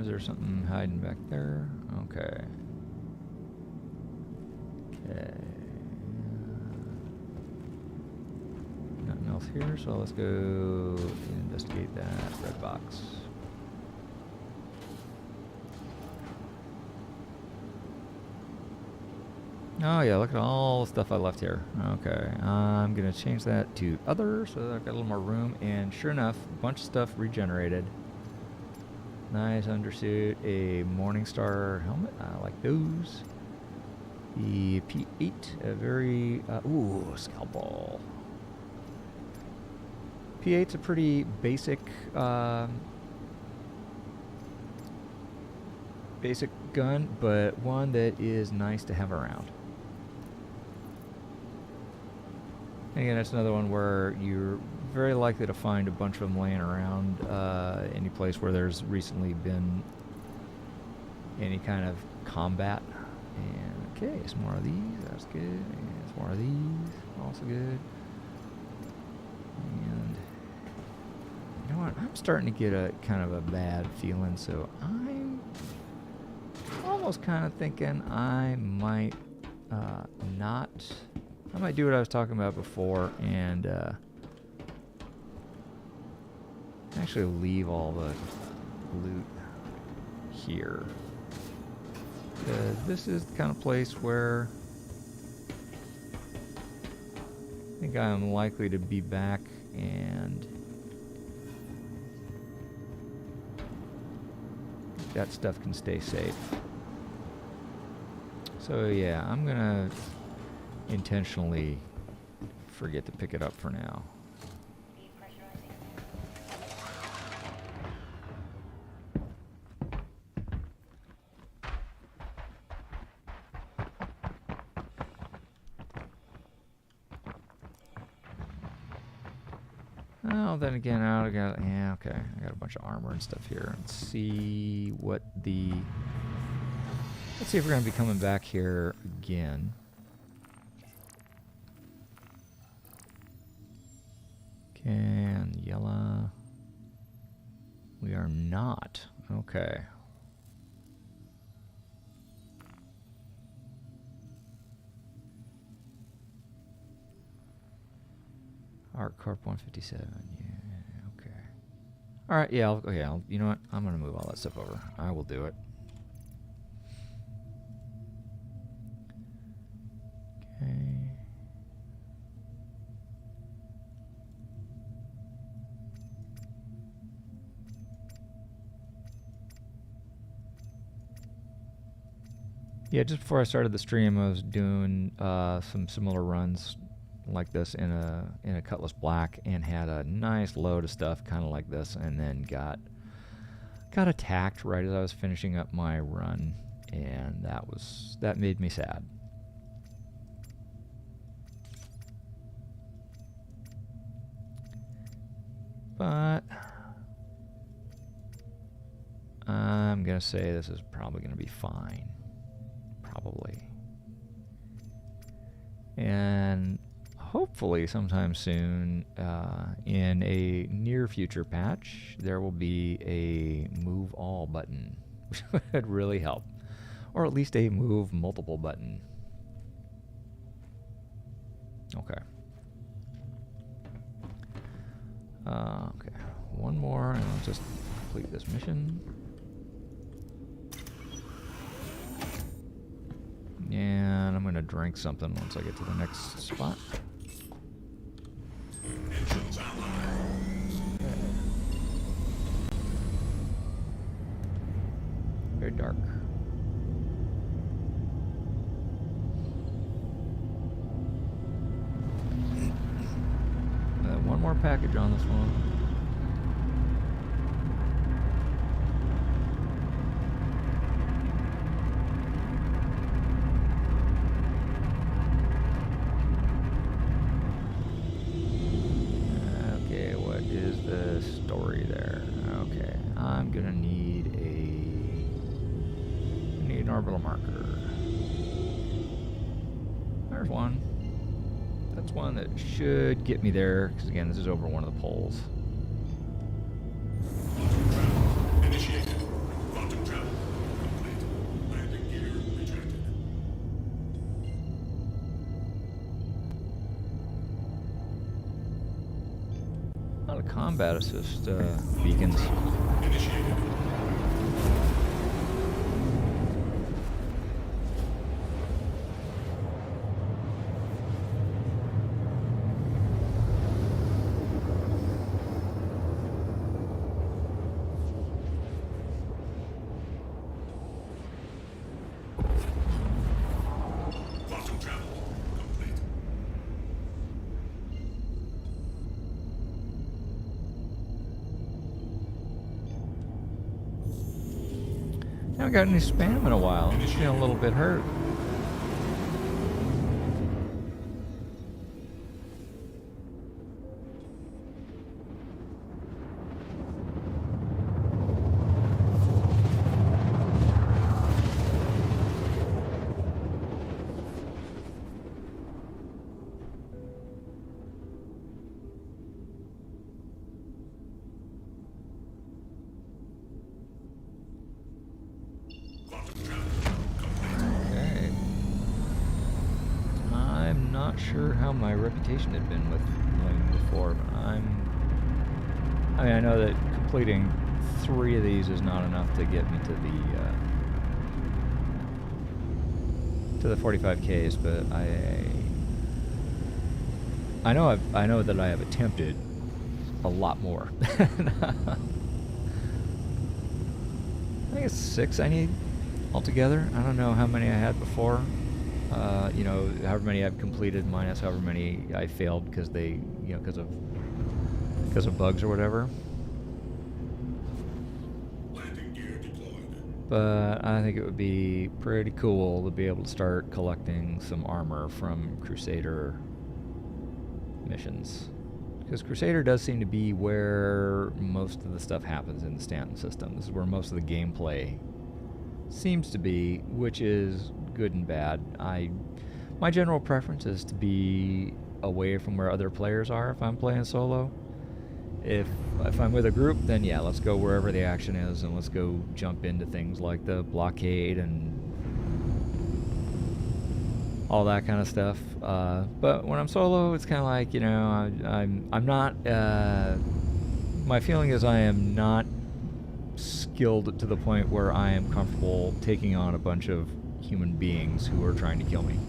Is there something hiding back there? Okay. Okay. Nothing else here, so let's go investigate that red box. Oh yeah, look at all the stuff I left here. Okay, I'm gonna change that to other so that I've got a little more room, and sure enough, a bunch of stuff regenerated. Nice undersuit, a Morningstar helmet, I like those. The P8, a very, ooh, scalpel. P8's a pretty basic, basic gun, but one that is nice to have around. And again, that's another one where you're very likely to find a bunch of them laying around any place where there's recently been any kind of combat. And okay, some more of these. That's good. And some more of these. Also good. And you know what? I'm starting to get a kind of a bad feeling, so I'm almost kind of thinking I might not. I might do what I was talking about before and actually leave all the loot here. This is the kind of place where I think I'm likely to be back, and that stuff can stay safe. So yeah, I'm gonna intentionally forget to pick it up for now. Oh, then again, I got a bunch of armor and stuff here. Let's see what the. Let's see if we're gonna be coming back here again. And yellow. We are not. Okay. Art Corp 157. Yeah. Okay. All right. Yeah. You know what? I'm gonna move all that stuff over. I will do it. Okay. Yeah, just before I started the stream, I was doing some similar runs like this in a Cutlass Black, and had a nice load of stuff kind of like this, and then got attacked right as I was finishing up my run, and that made me sad. But I'm gonna say this is probably gonna be fine. Probably. And hopefully sometime soon, in a near future patch, there will be a move all button, which would really help. Or at least a move multiple button. Okay. Okay. One more, and I'll just complete this mission. And I'm going to drink something once I get to the next spot. Engines online. Very dark. One more package on this one. Story there. Okay, I'm gonna need an orbital marker. There's one. That's one that should get me there, because again, this is over one of the poles. Quantum travel initiated. Quantum travel complete. Landing gear retracted. A lot of combat assist beacons. Initiated. Quantum travel complete. I haven't got any spam in a while. I'm feeling a little bit hurt. not sure how my reputation had been with Lane before, but I mean, I know that completing 3 of these is not enough to get me to the 45Ks, but I know that I have attempted a lot more. I think it's 6 I need altogether. I don't know how many I had before. You know, however many I've completed minus however many I failed because they, you know, because of bugs or whatever. Landing gear deployed. But I think it would be pretty cool to be able to start collecting some armor from Crusader missions. Because Crusader does seem to be where most of the stuff happens in the Stanton system. This is where most of the gameplay seems to be, which is good and bad. My general preference is to be away from where other players are if I'm playing solo. If I'm with a group, then yeah, let's go wherever the action is and let's go jump into things like the blockade and all that kind of stuff. But when I'm solo, it's kind of like, you know, I'm not. My feeling is I am not skilled to the point where I am comfortable taking on a bunch of human beings who are trying to kill me.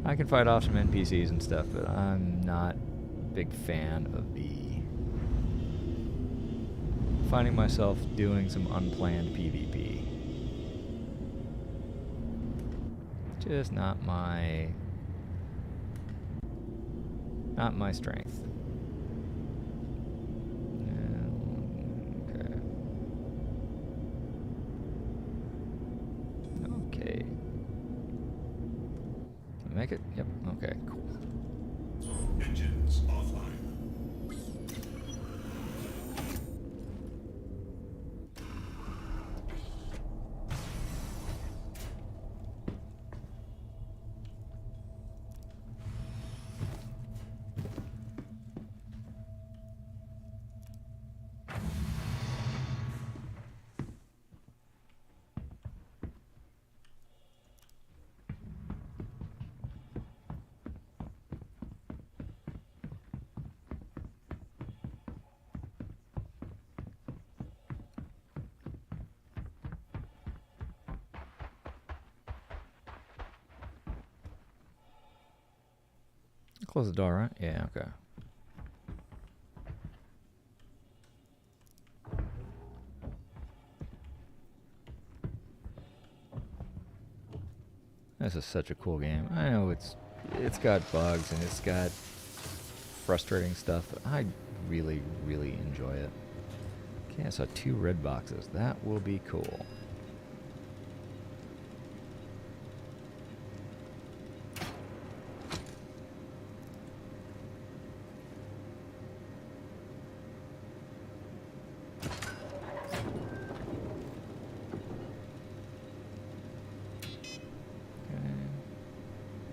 I can fight off some NPCs and stuff, but I'm not a big fan of finding myself doing some unplanned PvP. Just not my strength. Okay. Make it? Yep. Okay, cool. Engines offline. Close the door, right? Yeah, okay. This is such a cool game. I know it's got bugs and it's got frustrating stuff, but I really, really enjoy it. Okay, I saw 2 red boxes. That will be cool.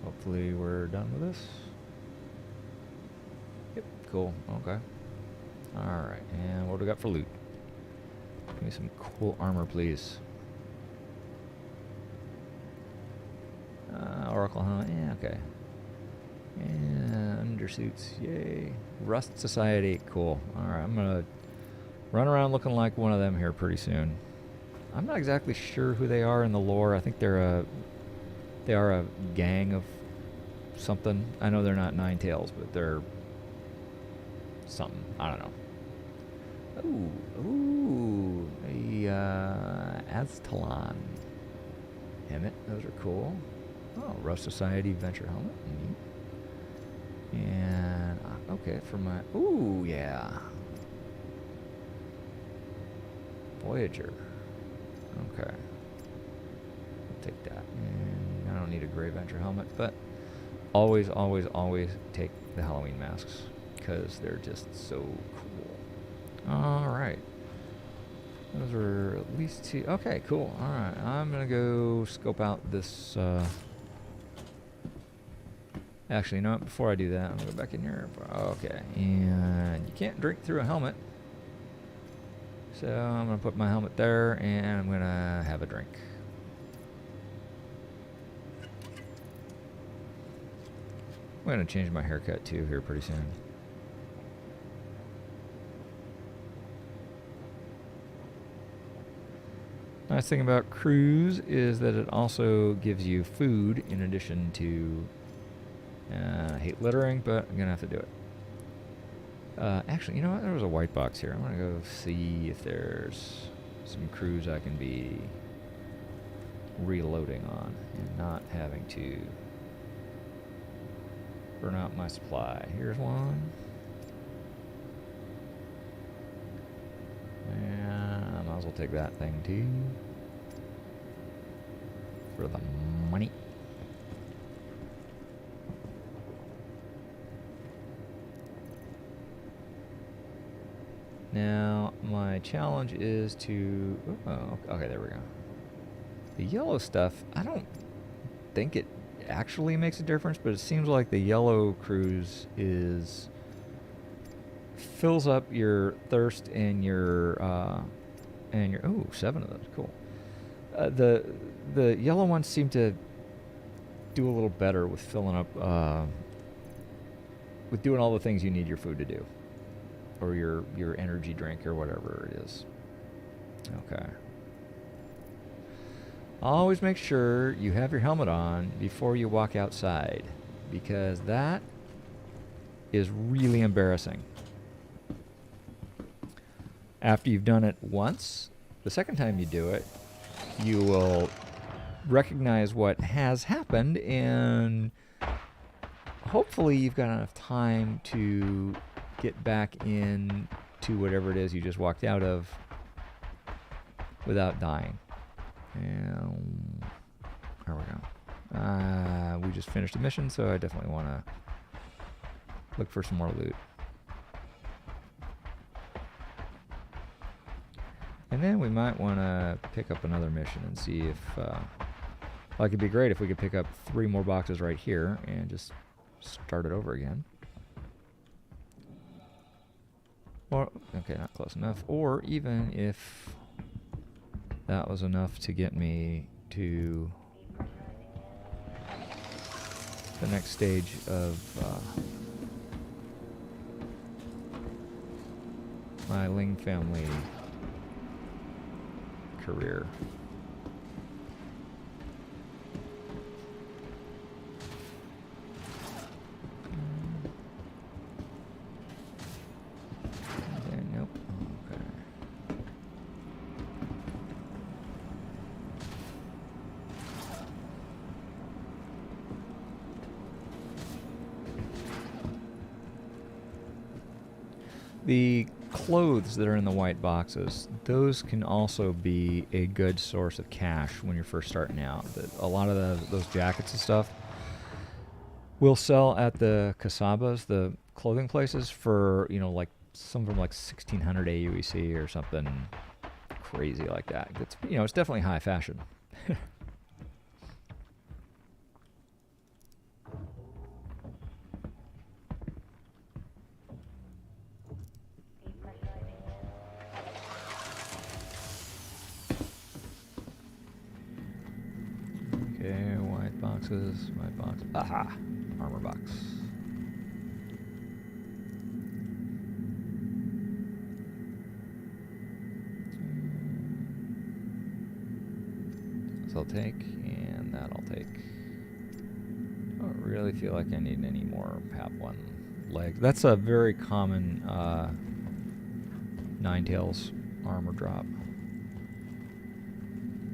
Hopefully we're done with this. Yep, cool. Okay. Alright, and what do we got for loot? Give me some cool armor, please. Oracle helmet, yeah, okay. And undersuits, yay. Rust Society, cool. Alright, I'm gonna run around looking like one of them here pretty soon. I'm not exactly sure who they are in the lore. I think they are a gang of something. I know they're not Nine Tails, but they're something. I don't know. Ooh, a Aztalan helmet. Those are cool. Oh, Rust Society Venture helmet. Neat. And okay, for my yeah, Voyager. Okay, I'll take that. And I don't need a gray Venture helmet, but always take the Halloween masks because they're just so cool. All right, those are at least 2. Okay, cool. All right, I'm gonna go scope out this. Actually, you know what? Before I do that, I'm gonna go back in here. Okay, and you can't drink through a helmet, so I'm gonna put my helmet there, and I'm gonna have a drink. I'm going to change my haircut too here pretty soon. Nice thing about Cruise is that it also gives you food in addition to... I hate littering, but I'm going to have to do it. Actually, you know what? There was a white box here. I'm going to go see if there's some Cruise I can be reloading on and not having to burn out my supply. Here's one. And I might as well take that thing too. For the money. Now, my challenge is to... Oh, okay, there we go. The yellow stuff, I don't think it actually makes a difference, but it seems like the yellow Cruise is... fills up your thirst and your... Oh, 7 of those, cool. The yellow ones seem to do a little better with filling up... with doing all the things you need your food to do. Or your energy drink or whatever it is. Okay. Always make sure you have your helmet on before you walk outside, because that is really embarrassing. After you've done it once, the second time you do it, you will recognize what has happened, and hopefully you've got enough time to get back in to whatever it is you just walked out of without dying. And there we go. We just finished a mission, so I definitely want to look for some more loot. And then we might want to pick up another mission and see if... well, it could be great if we could pick up 3 more boxes right here and just start it over again. Or, okay, not close enough. Or even if that was enough to get me to the next stage of my Ling family career. The clothes that are in the white boxes, those can also be a good source of cash when you're first starting out. A lot of those jackets and stuff will sell at the Casabas, the clothing places, for, you know, like some from like 1600 AUEC or something crazy like that. It's, you know, it's definitely high fashion. My box. Aha! Armor box. This I'll take, and that I'll take. I don't really feel like I need any more PAP-1 legs. That's a very common Ninetales armor drop.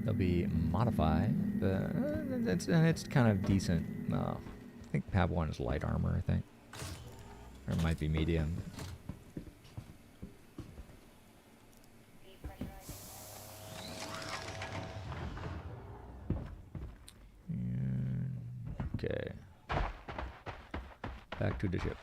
They'll be modified, but it's kind of decent. I think PAB-1 is light armor, I think. Or it might be medium. Okay. Back to the ship.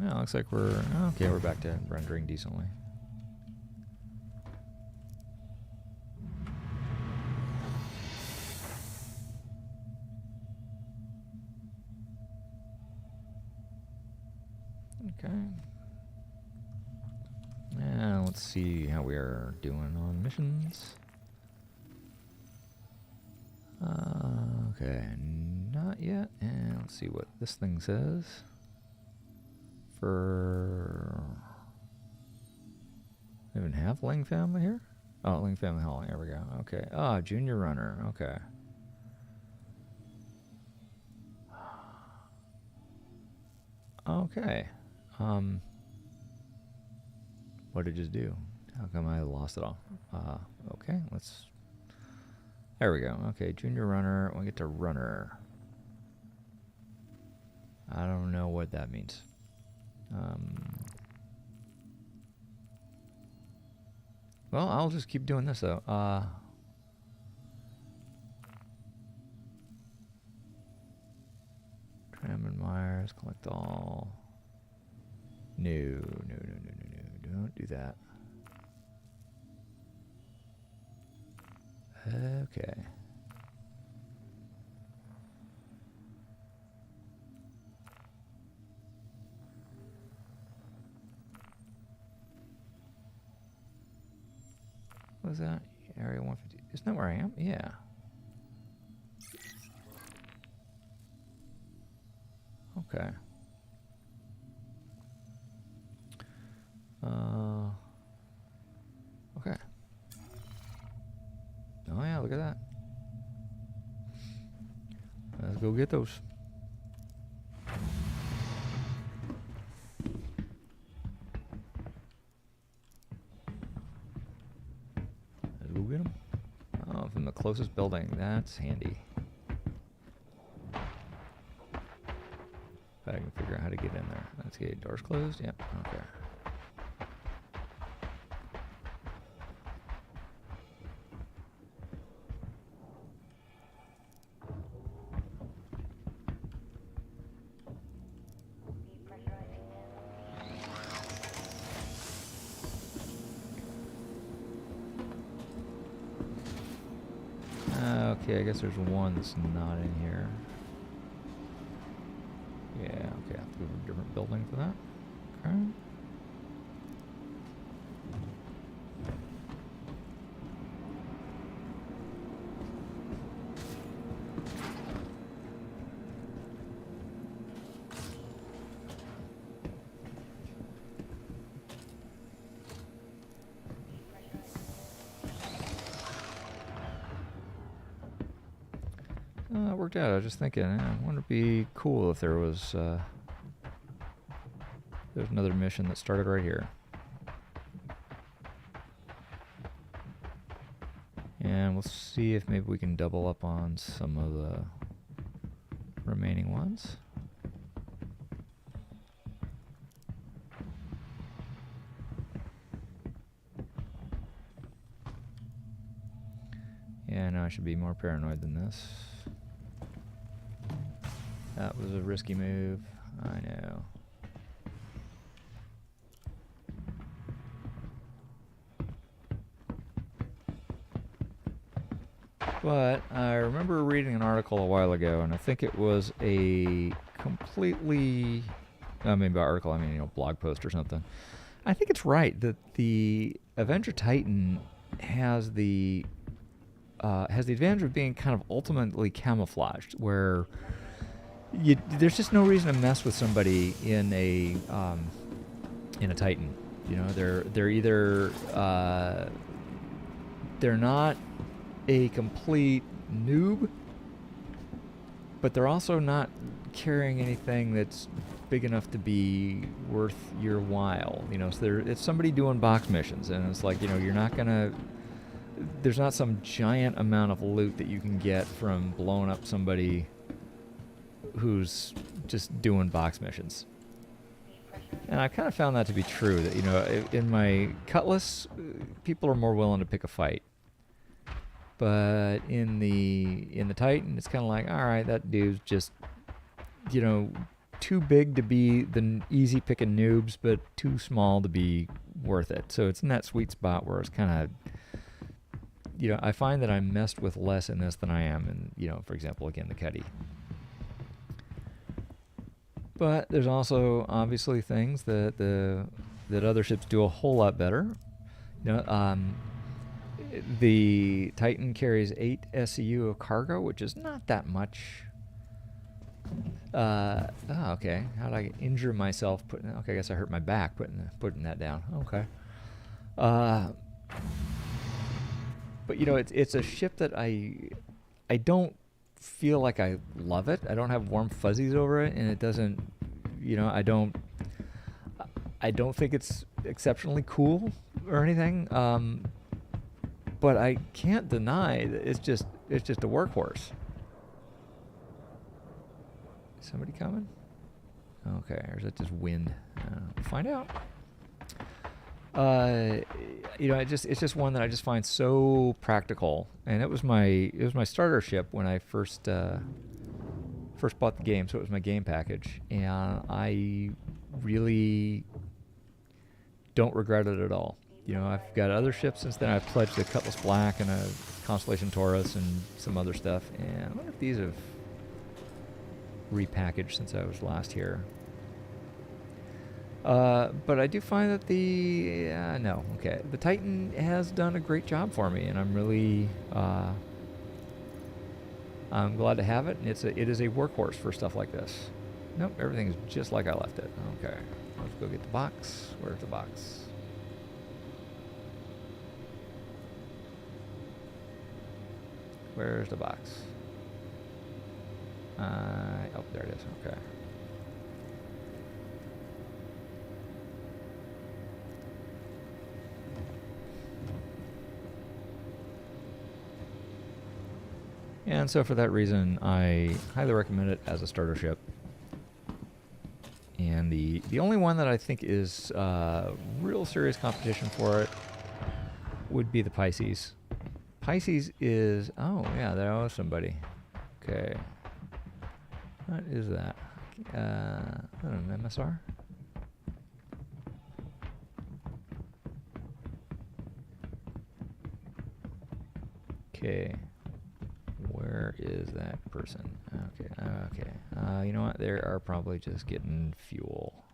Yeah, looks like we're okay. We're back to rendering decently. let's see how we are doing on missions. Okay, not yet. And let's see what this thing says. For... They even have Ling family here? Oh, Ling family hauling. There we go. Okay. Ah, junior runner. Okay. Okay. What did it just do? How come I lost it all? Okay, let's... There we go. Okay, junior runner. We'll get to runner. I don't know what that means. Well, I'll just keep doing this, though. Tram and Myers, collect all. No, no, no, no, no, no. Don't do that. Okay. What was that? Area 150. Isn't that where I am? Yeah. Okay. Okay. Oh yeah, look at that. Let's go get those. Let's go get them. Oh, from the closest building. That's handy. If I can figure out how to get in there. Let's get doors closed. Yep. Okay. Okay, I guess there's one that's not in here. Yeah, okay, I have to go to a different building for that. Okay. It worked out. I was just thinking, wouldn't it be cool if there was there's another mission that started right here. And we'll see if maybe we can double up on some of the remaining ones. Yeah, no, I should be more paranoid than this. That was a risky move. I know. But I remember reading an article a while ago, and I think it was a completely, I mean by article, I mean, you know, blog post or something. I think it's right that the Avenger Titan has the advantage of being kind of ultimately camouflaged, where there's just no reason to mess with somebody in a Titan. You know, they're either they're not a complete noob, but they're also not carrying anything that's big enough to be worth your while. You know, so it's somebody doing box missions, and it's like, you know, you're not gonna. There's not some giant amount of loot that you can get from blowing up somebody who's just doing box missions. And I kind of found that to be true, that, you know, in my Cutlass, people are more willing to pick a fight. But in the Titan, it's kind of like, all right, that dude's just, you know, too big to be the easy picking noobs, but too small to be worth it. So it's in that sweet spot where it's kind of, you know, I find that I'm messed with less in this than I am in, you know, for example, again, the Cuddy. But there's also obviously things that other ships do a whole lot better. No, the Titan carries 8 SCU of cargo, which is not that much. Oh, okay. How did I injure myself putting? Okay, I guess I hurt my back putting that down. Okay. But you know, it's a ship that I don't feel like I love it. I don't have warm fuzzies over it, and it doesn't. You know, I don't think it's exceptionally cool or anything. But I can't deny that it's just a workhorse. Somebody coming? Okay, or is it just wind? We'll find out. You know, it's just one that I just find so practical, and it was my starter ship when I first bought the game, so it was my game package, and I really don't regret it at all. You know, I've got other ships since then. I've pledged a Cutlass Black and a Constellation Taurus and some other stuff, and I wonder if these have repackaged since I was last here. But I do find that the Titan has done a great job for me, and I'm really I'm glad to have it. And it is a workhorse for stuff like this. Nope, everything's just like I left it. Okay, let's go get the box. Where's the box? Where's the box? Oh, there it is. Okay. And so for that reason, I highly recommend it as a starter ship. And the only one that I think is real serious competition for it would be the Pisces. Pisces is... Oh, yeah, there was somebody. Okay. What is that? An MSR? Okay. Where is that person? Okay. You know what? They are probably just getting fuel.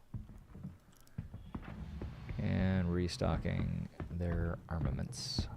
And restocking their armaments.